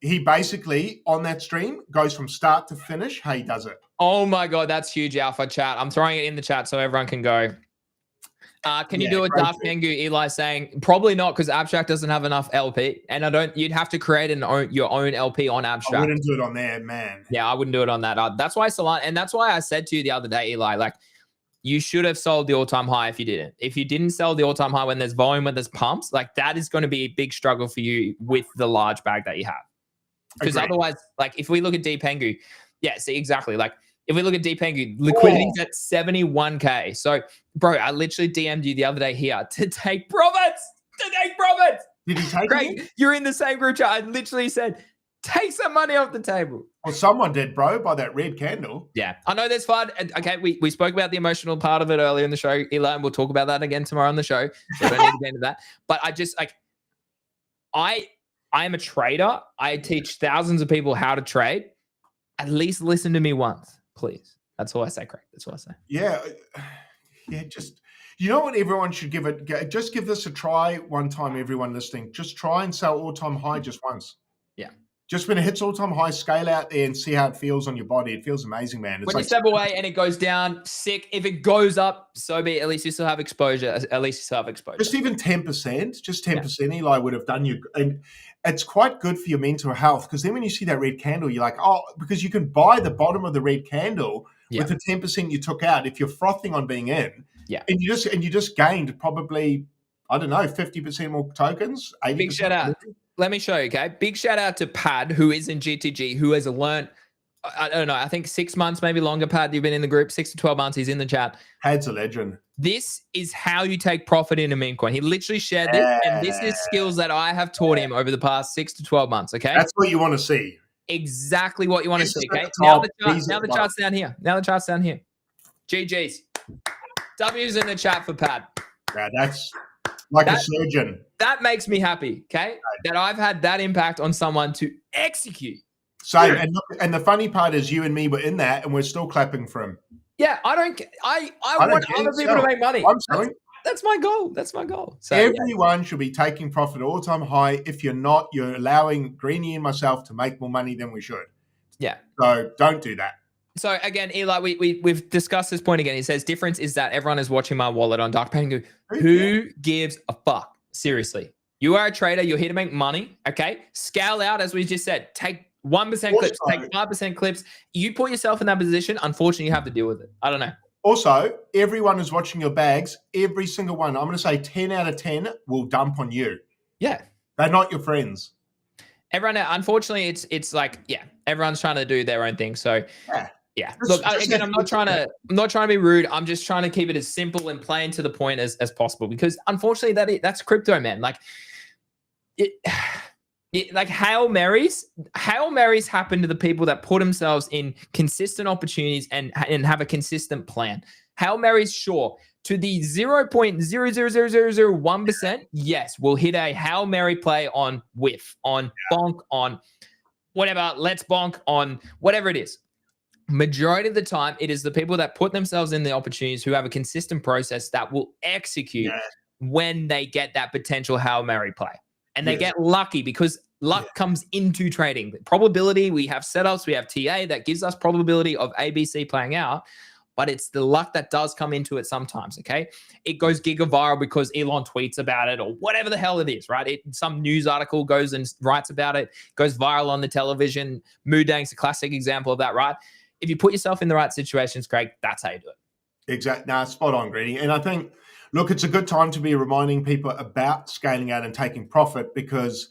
He basically, on that stream, goes from start to finish. How he does it. Oh my God, that's huge, Alpha chat. I'm throwing it in the chat so everyone can go. Can you do a Dark Pengu? Eli saying probably not because Abstract doesn't have enough LP, and you'd have to create your own LP on Abstract. I wouldn't do it on there, man. Yeah, I wouldn't do it on that. That's why Solana, and that's why I said to you the other day, Eli, like you should have sold the all-time high if you didn't. If you didn't sell the all-time high when there's volume, when there's pumps, like that is going to be a big struggle for you with the large bag that you have. Because otherwise, like if we look at Pengu, yeah, see exactly like. If we look at Pengu, liquidity's at 71K. So, bro, I literally DM'd you the other day here to take profits. Did he take Craig, you're in the same group chat. I literally said, take some money off the table. Well, someone did, bro, by that red candle. Yeah. I know there's fun. Okay, we spoke about the emotional part of it earlier in the show, Eli, and we'll talk about that again tomorrow on the show. So I don't need to get into that. But I just, like, I am a trader. I teach thousands of people how to trade. At least listen to me once. Please. That's all I say, Craig. That's all I say. Yeah. Just, you know what everyone should give it? Just give this a try one time, everyone listening. Just try and sell all-time high just once. Yeah. Just when it hits all-time high, scale out there and see how it feels on your body. It feels amazing, man. It's when you step away and it goes down, sick. If it goes up, so be it. At least you still have exposure. Just even 10%, just 10%, Eli would have done you. And it's quite good for your mental health because then when you see that red candle, you're like, oh, because you can buy the bottom of the red candle with the 10% you took out if you're frothing on being in. Yeah. And you just gained probably, I don't know, 50% more tokens. 80%. Big shout out. Let me show you, okay? Big shout out to Pad, who is in GTG, who has learned, I don't know, I think 6 months, maybe longer, Pad. You've been in the group, 6 to 12 months. He's in the chat. Pad's a legend. This is how you take profit in a meme coin. He literally shared this, and this is skills that I have taught him over the past 6 to 12 months, okay? That's what you want to see. Exactly what you want to see, okay? Now the chart's down here. GG's. W's in the chat for Pad. Yeah, that's like a surgeon. That makes me happy, okay? That I've had that impact on someone to execute. Same. And the funny part is you and me were in that and we're still clapping for him. Yeah, I want other people to make money. That's my goal. That's my goal. So, everyone should be taking profit all-time high. If you're not, you're allowing Greeny and myself to make more money than we should. Yeah. So don't do that. So again, Eli, we've discussed this point again. He says difference is that everyone is watching my wallet on Dark Pengu. Who gives a fuck? Seriously. You are a trader. You're here to make money. Okay. Scale out, as we just said. Take 1% clips. Take 5% clips. You put yourself in that position. Unfortunately, you have to deal with it. I don't know. Also, everyone is watching your bags. Every single one. I'm going to say 10 out of 10 will dump on you. Yeah. They're not your friends. Everyone, unfortunately, it's like, yeah, everyone's trying to do their own thing. So yeah. Look, again, I'm not trying to be rude. I'm just trying to keep it as simple and plain to the point as possible because unfortunately that's crypto, man. Like like Hail Marys happen to the people that put themselves in consistent opportunities and have a consistent plan. Hail Marys, sure. To the 0.00001%, yes, we'll hit a Hail Mary play on whiff, on bonk, on whatever, let's bonk, on whatever it is. Majority of the time, it is the people that put themselves in the opportunities who have a consistent process that will execute when they get that potential Hail Mary play. And they get lucky because luck comes into trading. Probability, we have setups, we have TA that gives us probability of ABC playing out, but it's the luck that does come into it sometimes, okay? It goes giga viral because Elon tweets about it or whatever the hell it is, right? Some news article goes and writes about it, goes viral on the television. Moodang's a classic example of that, right? If you put yourself in the right situations, Craig, that's how you do it. Exactly. Nah, spot on, Greeny. And I think, look, it's a good time to be reminding people about scaling out and taking profit because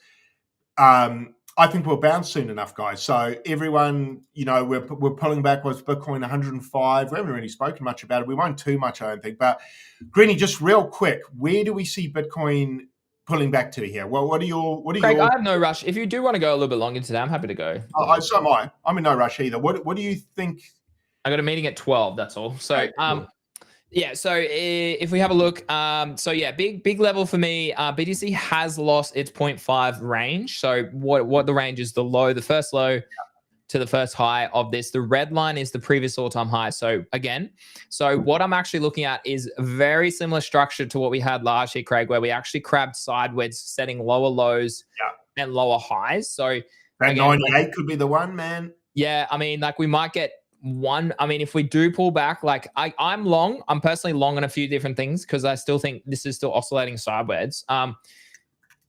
I I think we'll bounce soon enough, guys. So everyone, we're pulling back. Was Bitcoin 105? We haven't really spoken much about it. We won't too much, I don't think. But Greeny, just real quick, where do we see Bitcoin pulling back to here? Well, what are Craig, your? I have no rush. If you do want to go a little bit longer today, I'm happy to go. So am I. I'm in no rush either. What do you think? I got a meeting at 12. That's all. So, Okay, cool. yeah. So if we have a look, so yeah, big level for me. BTC has lost its 0.5 range. So what the range is? The first low to the first high of this. The red line is the previous all-time high. So again, what I'm actually looking at is a very similar structure to what we had last year, Craig, where we actually crabbed sideways, setting lower lows and lower highs. So that again, 98 could be the one, man. Yeah, I mean, like we might get one. I mean, if we do pull back, like I'm personally long on a few different things because I still think this is still oscillating sideways.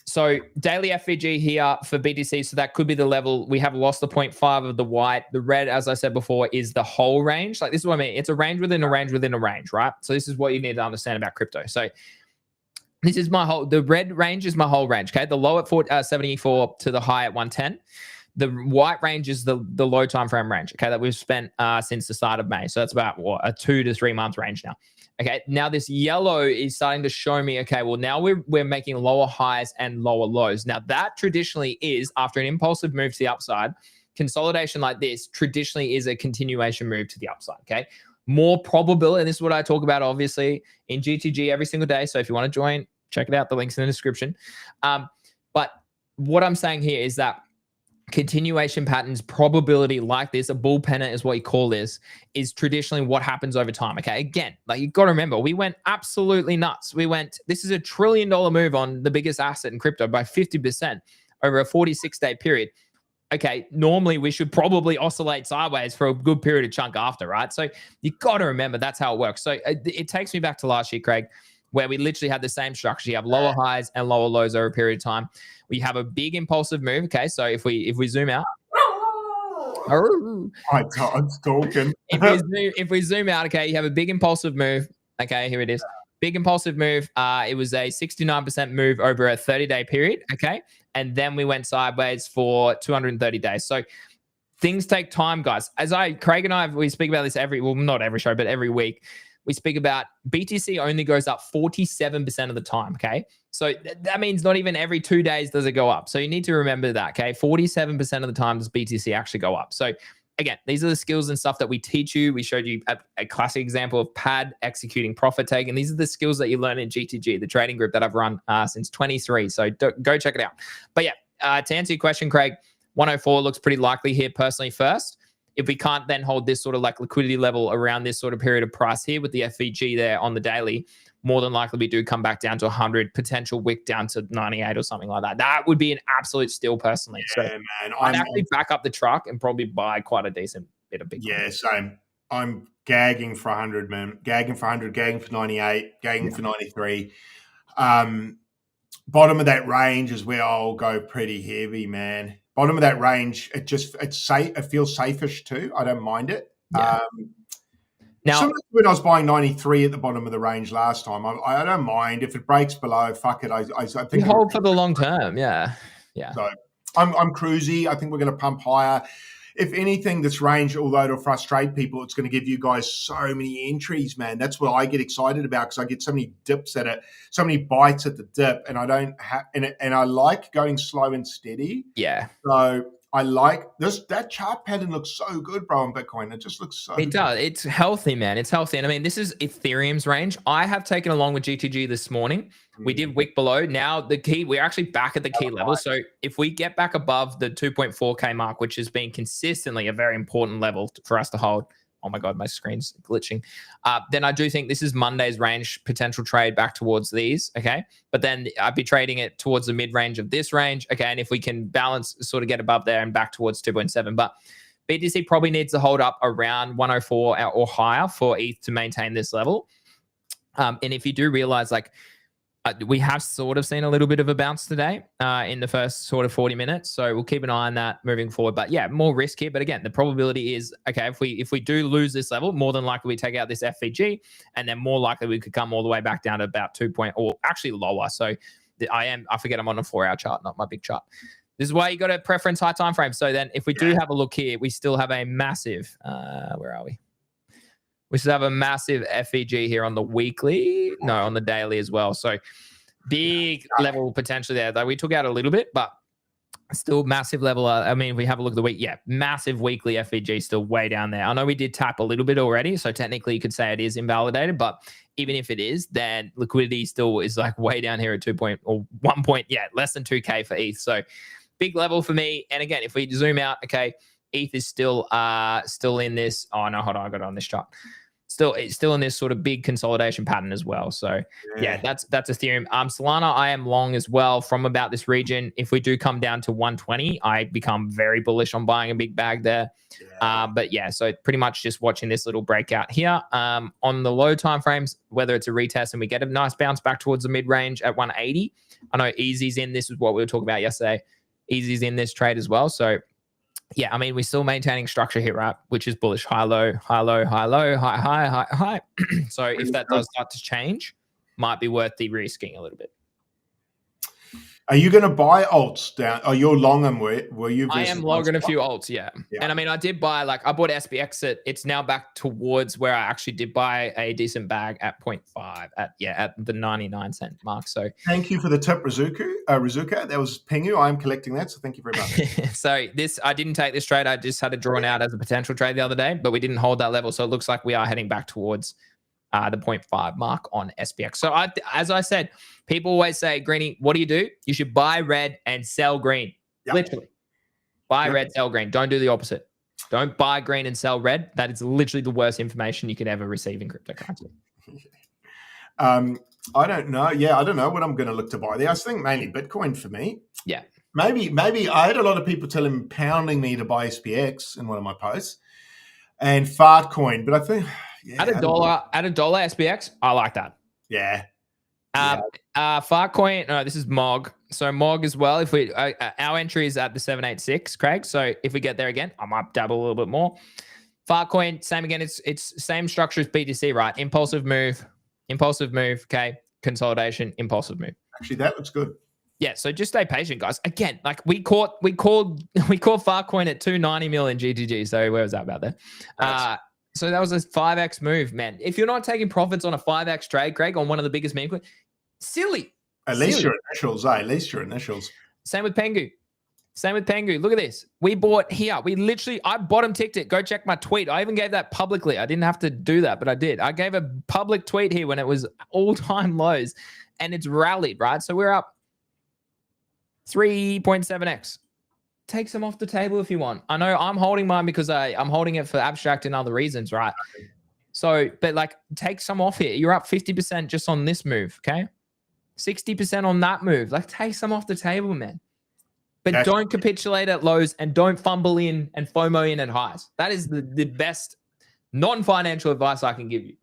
So daily FVG here for BTC, so that could be the level. We have lost the 0.5 of the white. The red, as I said before, is the whole range. Like this is what I mean. It's a range within a range within a range, right? So this is what you need to understand about crypto. So this is the red range is my whole range, okay? The low at 74 to the high at 110. The white range is the low time frame range, okay, that we've spent since the start of May. So that's about a 2 to 3 month range now. Okay, now this yellow is starting to show me, okay, well, now we're making lower highs and lower lows. Now that traditionally is, after an impulsive move to the upside, consolidation like this traditionally is a continuation move to the upside, okay? More probability, and this is what I talk about, obviously, in GTG every single day. So if you want to join, check it out. The link's in the description. But what I'm saying here is that continuation patterns, probability like this, a bull pennant is what you call this, is traditionally what happens over time. Okay, again, like you've got to remember, we went absolutely nuts. This is $1 trillion move on the biggest asset in crypto by 50% over a 46-day period. Okay, normally we should probably oscillate sideways for a good period of chunk after, right? So you got to remember that's how it works. So it takes me back to last year, Craig, where we literally had the same structure. You have lower highs and lower lows over a period of time. We have a big impulsive move. Okay, so if we zoom out, My God's talking. if we zoom out, okay, you have a big impulsive move. Okay, here it is. Big impulsive move. It was a 69% move over a 30-day period. Okay, and then we went sideways for 230 days. So things take time, guys. Craig and I, we speak about this not every show, but every week. We speak about BTC only goes up 47% of the time, okay? So that means not even every 2 days does it go up. So you need to remember that, okay? 47% of the time does BTC actually go up. So again, these are the skills and stuff that we teach you. We showed you a classic example of pad executing profit taking. These are the skills that you learn in GTG, the trading group that I've run since 23. So go check it out. But yeah, to answer your question, Craig, 104 looks pretty likely here personally first. If we can't then hold this sort of like liquidity level around this sort of period of price here with the FVG there on the daily, more than likely we do come back down to 100, potential wick down to 98 or something like that. That would be an absolute steal personally. Yeah, so man. I'd actually back up the truck and probably buy quite a decent bit of Bitcoin. Yeah, same. I'm gagging for 100, man. Gagging for 100, gagging for 98, gagging for 93. Bottom of that range is where I'll go pretty heavy, man. Bottom of that range, it's safe. It feels safe-ish too. I don't mind it. Yeah. Now, when I was buying 93 at the bottom of the range last time, I don't mind if it breaks below. Fuck it. I think you hold for the long term. Yeah. So I'm cruisy. I think we're going to pump higher. If anything, this range, although it'll frustrate people, it's going to give you guys so many entries, man. That's what I get excited about because I get so many dips at it, so many bites at the dip, and I don't have, and I like going slow and steady. Yeah. So I like this. That chart pattern looks so good, bro, on Bitcoin. It just looks so. It does. It's healthy, man. It's healthy, and I mean, this is Ethereum's range. I have taken along with GTG this morning. We did wick below. Now we're actually back at the key level. So if we get back above the 2.4K mark, which has been consistently a very important level for us to hold. Oh my God, my screen's glitching. Then I do think this is Monday's range potential trade back towards these. Okay. But then I'd be trading it towards the mid range of this range. Okay. And if we can balance, sort of get above there and back towards 2.7, but BTC probably needs to hold up around 104 or higher for ETH to maintain this level. And if you do realize, like, we have sort of seen a little bit of a bounce today in the first sort of 40 minutes. So we'll keep an eye on that moving forward. But yeah, more risk here. But again, the probability is, okay, if we do lose this level, more than likely we take out this FVG, and then more likely we could come all the way back down to about 2 point, or actually lower. So I forget I'm on a 4-hour chart, not my big chart. This is why you got to preference high time frame. So then if we do have a look here, we still have a massive, where are we? We still have a massive FEG here on the weekly. No, on the daily as well. So big level potentially there. Though we took out a little bit, but still massive level. I mean, if we have a look at the week, massive weekly FEG still way down there. I know we did tap a little bit already. So technically you could say it is invalidated, but even if it is, then liquidity still is like way down here at 2 point or 1 point. Yeah, less than 2K for ETH. So big level for me. And again, if we zoom out, okay, ETH is still in this. Oh no, hold on, I got it on this chart. It's still in this sort of big consolidation pattern as well. So yeah, that's Ethereum. Solana, I am long as well from about this region. If we do come down to 120, I become very bullish on buying a big bag there. But yeah, so pretty much just watching this little breakout here. On the low time frames, whether it's a retest and we get a nice bounce back towards the mid range at 180. I know Easy's in. This is what we were talking about yesterday. Easy's in this trade as well. So yeah, I mean, we're still maintaining structure here, right? Which is bullish. High, low, high, low, high, low, high, high, high, high. So if that does start to change, might be worth de-risking a little bit. Are you going to buy alts down? Are you long them? Were you? I am long on a few alts, yeah. And I mean, I did buy, I bought SPX. It's now back towards where I actually did buy a decent bag at 0.5 at the 99-cent mark. So thank you for the tip, Rizuka. That was Pingu. I am collecting that, so thank you very much. So I didn't take this trade. I just had it drawn out as a potential trade the other day, but we didn't hold that level. So it looks like we are heading back towards the 0.5 mark on SPX. So as I said, people always say, Greeny, what do? You should buy red and sell green. Yep. Literally. Buy red, sell green. Don't do the opposite. Don't buy green and sell red. That is literally the worst information you could ever receive in cryptocurrency. I don't know. Yeah, I don't know what I'm going to look to buy there. I think mainly Bitcoin for me. Yeah. Maybe I had a lot of people pounding me to buy SPX in one of my posts and Fartcoin, but I think at a dollar SPX, I like that. Yeah. Fartcoin, no, this is MOG. So MOG as well. If we our entry is at the 786, Craig. So if we get there again, I might dabble a little bit more. Fartcoin, same again. It's same structure as BTC, right? Impulsive move. Okay, consolidation, impulsive move. Actually, that looks good. Yeah, so just stay patient, guys. Again, we called Fartcoin at 290 million GTG. So where was that about there? So that was a 5x move, man. If you're not taking profits on a 5x trade, Craig, on one of the biggest meme coins, silly. At least your initials, At least your initials. Same with Pengu. Look at this. We bought here. I bottom ticked it. Go check my tweet. I even gave that publicly. I didn't have to do that, but I did. I gave a public tweet here when it was all-time lows, and it's rallied, right? So we're up 3.7x. Take some off the table if you want. I know I'm holding mine because I'm holding it for abstract and other reasons, right? So, but take some off here. You're up 50% just on this move, okay? 60% on that move. Take some off the table, man. But don't capitulate at lows and don't fumble in and FOMO in at highs. That is the best non-financial advice I can give you.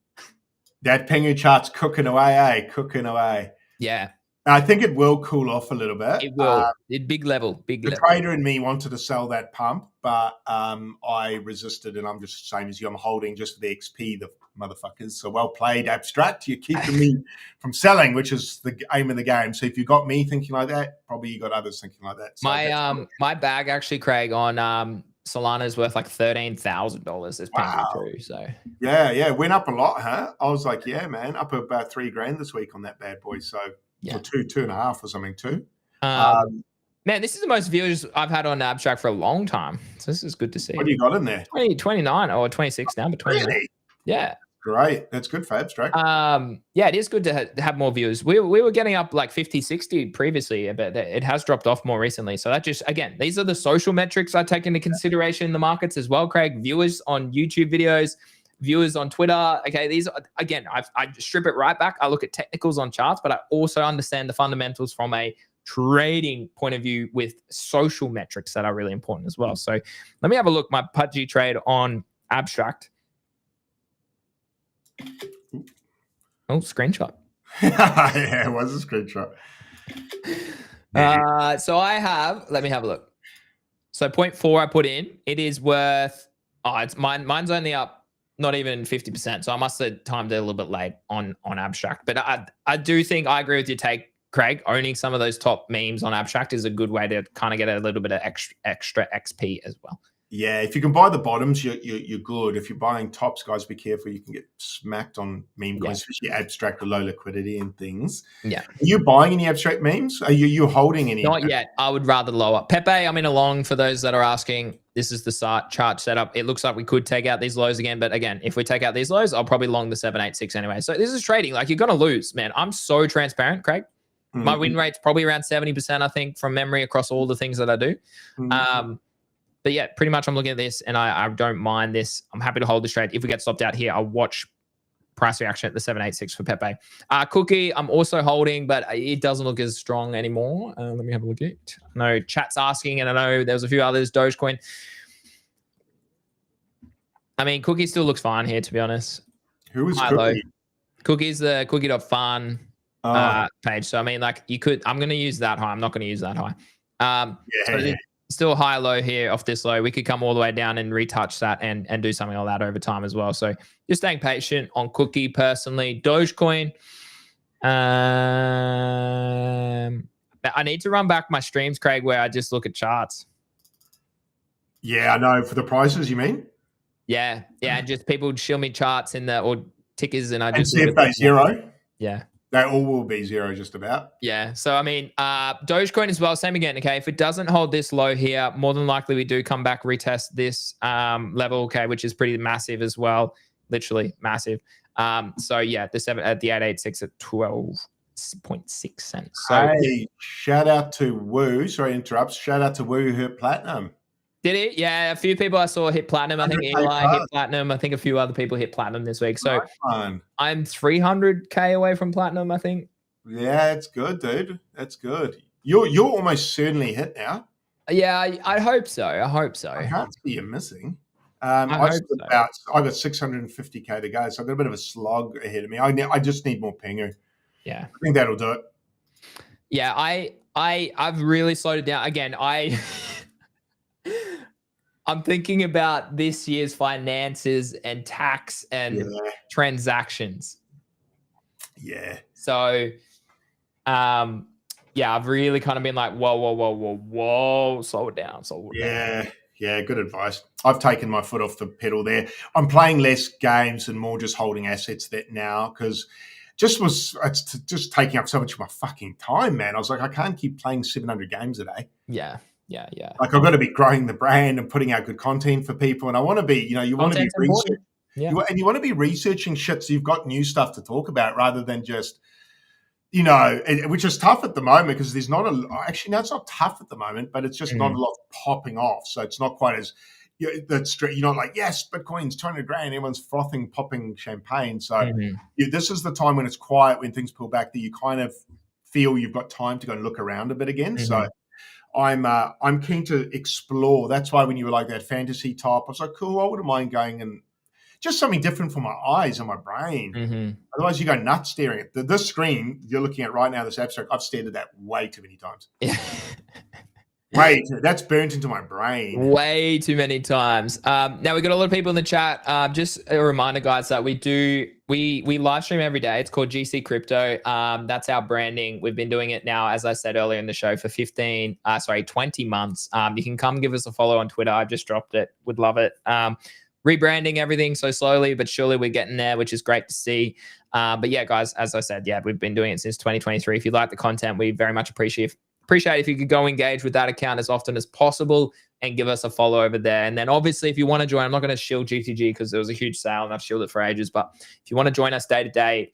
That Pengu chart's cooking away, Cooking away. Yeah. I think it will cool off a little bit. It will. Big level. The trader in me wanted to sell that pump, but I resisted, and I'm just the same as you. I'm holding just for the XP, the motherfuckers. So well played, abstract. You're keeping me from selling, which is the aim of the game. So if you got me thinking like that, probably you got others thinking like that. So my bag actually, Craig, on Solana is worth $13,000. It's paying through. So yeah, went up a lot, huh? I was like, yeah, man, up about $3,000 this week on that bad boy. So. Yeah. Or 2.5 or something too. Man, this is the most viewers I've had on Abstract for a long time. So this is good to see. What do you got in there? 29 or 26 now, but 29. Really? Yeah. Great. That's good for Abstract. Yeah, it is good to have more viewers. We were getting up 50, 60 previously, but it has dropped off more recently. So that just, again, these are the social metrics I take into consideration in the markets as well, Craig. Viewers on YouTube videos, viewers on Twitter. Okay, these are, again, I strip it right back. I look at technicals on charts, but I also understand the fundamentals from a trading point of view with social metrics that are really important as well. So let me have a look. My Pudgy trade on Abstract. Oh, screenshot. Yeah, it was a screenshot. So I have, let me have a look. So 0.4 I put in. It is worth, mine's only up not even 50%. So I must have timed it a little bit late on Abstract. But I do think I agree with your take, Craig, owning some of those top memes on Abstract is a good way to kind of get a little bit of extra XP as well. Yeah, if you can buy the bottoms, you're good. If you're buying tops, guys, be careful. You can get smacked on meme coins, especially Abstract or low liquidity and things. Yeah. Are you buying any Abstract memes? Are you holding any? Not yet. I would rather lower. Pepe, I'm in a long for those that are asking. This is the chart setup. It looks like we could take out these lows again. But again, if we take out these lows, I'll probably long the 786 anyway. So this is trading. Like, you're going to lose, man. I'm so transparent, Craig. My win rate's probably around 70%, I think, from memory across all the things that I do. But yeah, pretty much I'm looking at this and I don't mind this. I'm happy to hold this trade. If we get stopped out here, I'll watch price reaction at the 786 for Pepe. Cookie, I'm also holding, but it doesn't look as strong anymore. Let me have a look at it. No, chat's asking, and I know there was a few others. Dogecoin. I mean, Cookie still looks fine here, to be honest. Who is Cookie? Cookie's the cookie.fun page. So, I mean, like, you could, I'm going to use that high. I'm not going to use that high. So still high low here off this low. We could come all the way down and retouch that and do something like that over time as well. So just staying patient on Cookie personally. Dogecoin. I need to run back my streams, Craig, where I just look at charts. Yeah, I know. For the prices, you mean? Yeah. And just people show me charts in the or tickers and I just see if they zero. Yeah. They all will be zero just about. Yeah. So, I mean, Dogecoin as well, same again. Okay. If it doesn't hold this low here, more than likely we do come back, retest this level, okay, which is pretty massive as well. Literally massive. So, yeah, the 886 at 12.6 cents. So, hey, shout out to Woo. Sorry to interrupt. Shout out to Woo who hit platinum. Did it? Yeah, a few people I saw hit platinum. I think Eli hit platinum. I think a few other people hit platinum this week. So I'm 300K away from platinum, I think. Yeah, it's good, dude. That's good. You're almost certainly hit now. Yeah, I hope so. I can't see you missing. I got 650K to go, so I've got a bit of a slog ahead of me. I just need more Pingu. Yeah, I think that'll do it. Yeah, I've really slowed it down. Again, I'm thinking about this year's finances and tax and transactions. Yeah. So, I've really kind of been like, whoa, slow it down. Yeah, good advice. I've taken my foot off the pedal there. I'm playing less games and more just holding assets that now because it's just taking up so much of my fucking time, man. I was like, I can't keep playing 700 games a day. Yeah. Like, I've got to be growing the brand and putting out good content for people. And I want to be, you want to be researching. Yeah. You want to be researching shit so you've got new stuff to talk about rather than just, which is tough at the moment because there's not actually, no, it's not tough at the moment, but it's just not a lot popping off. So it's not quite as, like, yes, Bitcoin's 200 grand, everyone's frothing, popping champagne. So this is the time when it's quiet, when things pull back, that you kind of feel you've got time to go and look around a bit again. So I'm keen to explore. That's why when you were like that fantasy type, I was like, cool, I wouldn't mind going and just something different for my eyes and my brain. Otherwise, you go nuts staring at this screen you're looking at right now, this abstract. I've stared at that way too many times. That's burnt into my brain. Way too many times. Now, we got a lot of people in the chat. Just a reminder, guys, that we live stream every day. It's called GC Crypto. That's our branding. We've been doing it now, as I said earlier in the show, for 20 months. You can come give us a follow on Twitter. I've just dropped it. Would love it. Rebranding everything so slowly but surely we're getting there, which is great to see. But yeah, guys, as I said, we've been doing it since 2023. If you like the content, we very much appreciate if you could go engage with that account as often as possible and give us a follow over there. And then obviously if you want to join, I'm not going to shield GTG because there was a huge sale and I've shielded it for ages. But if you want to join us day to day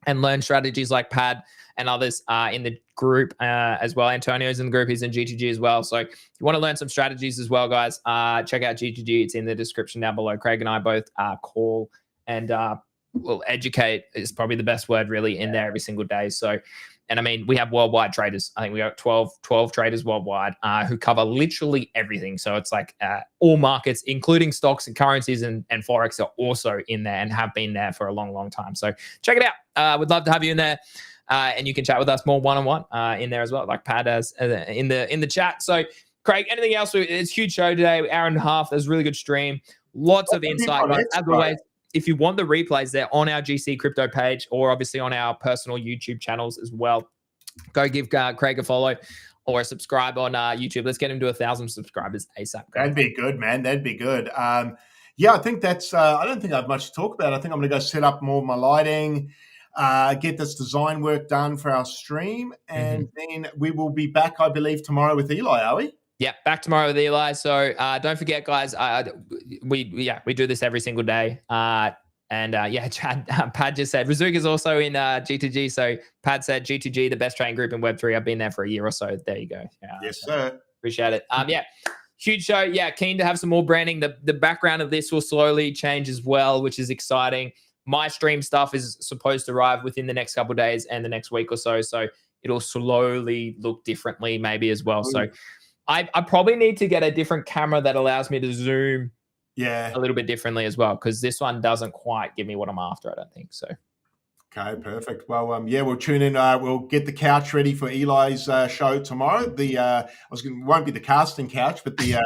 and learn strategies like Pad and others in the group as well. Antonio's in the group. He's in GTG as well. So if you want to learn some strategies as well, guys, check out GTG. It's in the description down below. Craig and I both call and will educate is probably the best word really in there every single day. So, and I mean, we have worldwide traders. I think we got 12 traders worldwide who cover literally everything. So it's like all markets, including stocks and currencies and Forex are also in there and have been there for a long, long time. So check it out. We'd love to have you in there. And you can chat with us more one-on-one in there as well, like Pat has in the chat. So, Craig, anything else? It's a huge show today, hour and a half. There's a really good stream. Lots of insight. As always, if you want the replays, they're on our GC Crypto page or obviously on our personal YouTube channels as well. go give Craig a follow or subscribe on YouTube. Let's get him to 1,000 subscribers ASAP. That'd be good, man. That'd be good. Yeah, I think that's. I don't think I have much to talk about. I think I'm going to go set up more of my lighting, get this design work done for our stream, and then we will be back, I believe, tomorrow with Eli. Are we? Yeah, back tomorrow with Eli. So don't forget, guys. We do this every single day. Pad just said Razuka's also in G2G. So Pad said G2G, the best trading group in Web3. I've been there for a year or so. There you go. Yes, sir. Appreciate it. Huge show. Yeah, keen to have some more branding. The background of this will slowly change as well, which is exciting. My stream stuff is supposed to arrive within the next couple of days and the next week or so. So it'll slowly look differently maybe as well. So I probably need to get a different camera that allows me to zoom a little bit differently as well, because this one doesn't quite give me what I'm after, I don't think so. Okay, perfect. Well, we'll tune in. We'll get the couch ready for Eli's show tomorrow. Won't be the casting couch, but the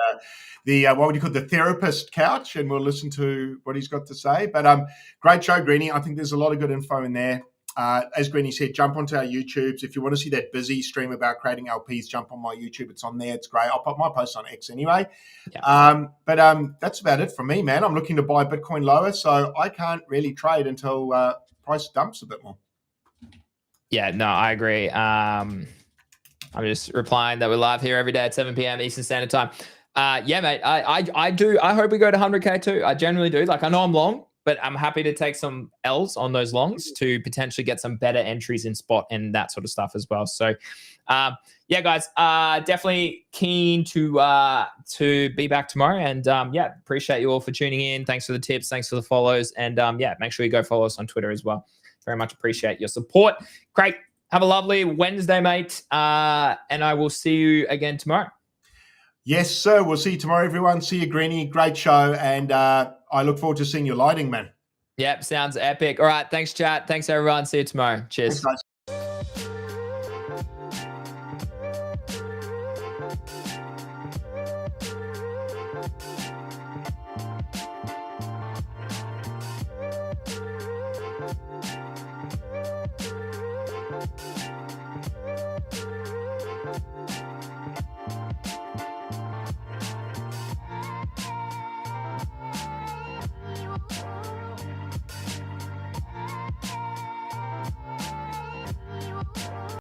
what would you call the therapist couch, and we'll listen to what he's got to say. But great show, Greeny. I think there's a lot of good info in there. As Greeny said, jump onto our YouTubes. If you want to see that busy stream about creating LPs, jump on my YouTube. It's on there. It's great. I'll put my post on X anyway. Yeah. But that's about it from me, man. I'm looking to buy Bitcoin lower, so I can't really trade until price dumps a bit more. Yeah, no, I agree. I'm just replying that we're live here every day at 7 p.m. Eastern Standard Time. Yeah, mate. I do. I hope we go to 100K too. I generally do. Like, I know I'm long, but I'm happy to take some L's on those longs to potentially get some better entries in spot and that sort of stuff as well. So, yeah, guys, definitely keen to be back tomorrow. And appreciate you all for tuning in. Thanks for the tips. Thanks for the follows. And make sure you go follow us on Twitter as well. Very much appreciate your support. Craig, have a lovely Wednesday, mate. And I will see you again tomorrow. Yes, sir. We'll see you tomorrow, everyone. See you, Greeny. Great show. And I look forward to seeing your lighting, man. Yep, sounds epic. All right. Thanks, chat. Thanks, everyone. See you tomorrow. Cheers. Thanks, guys.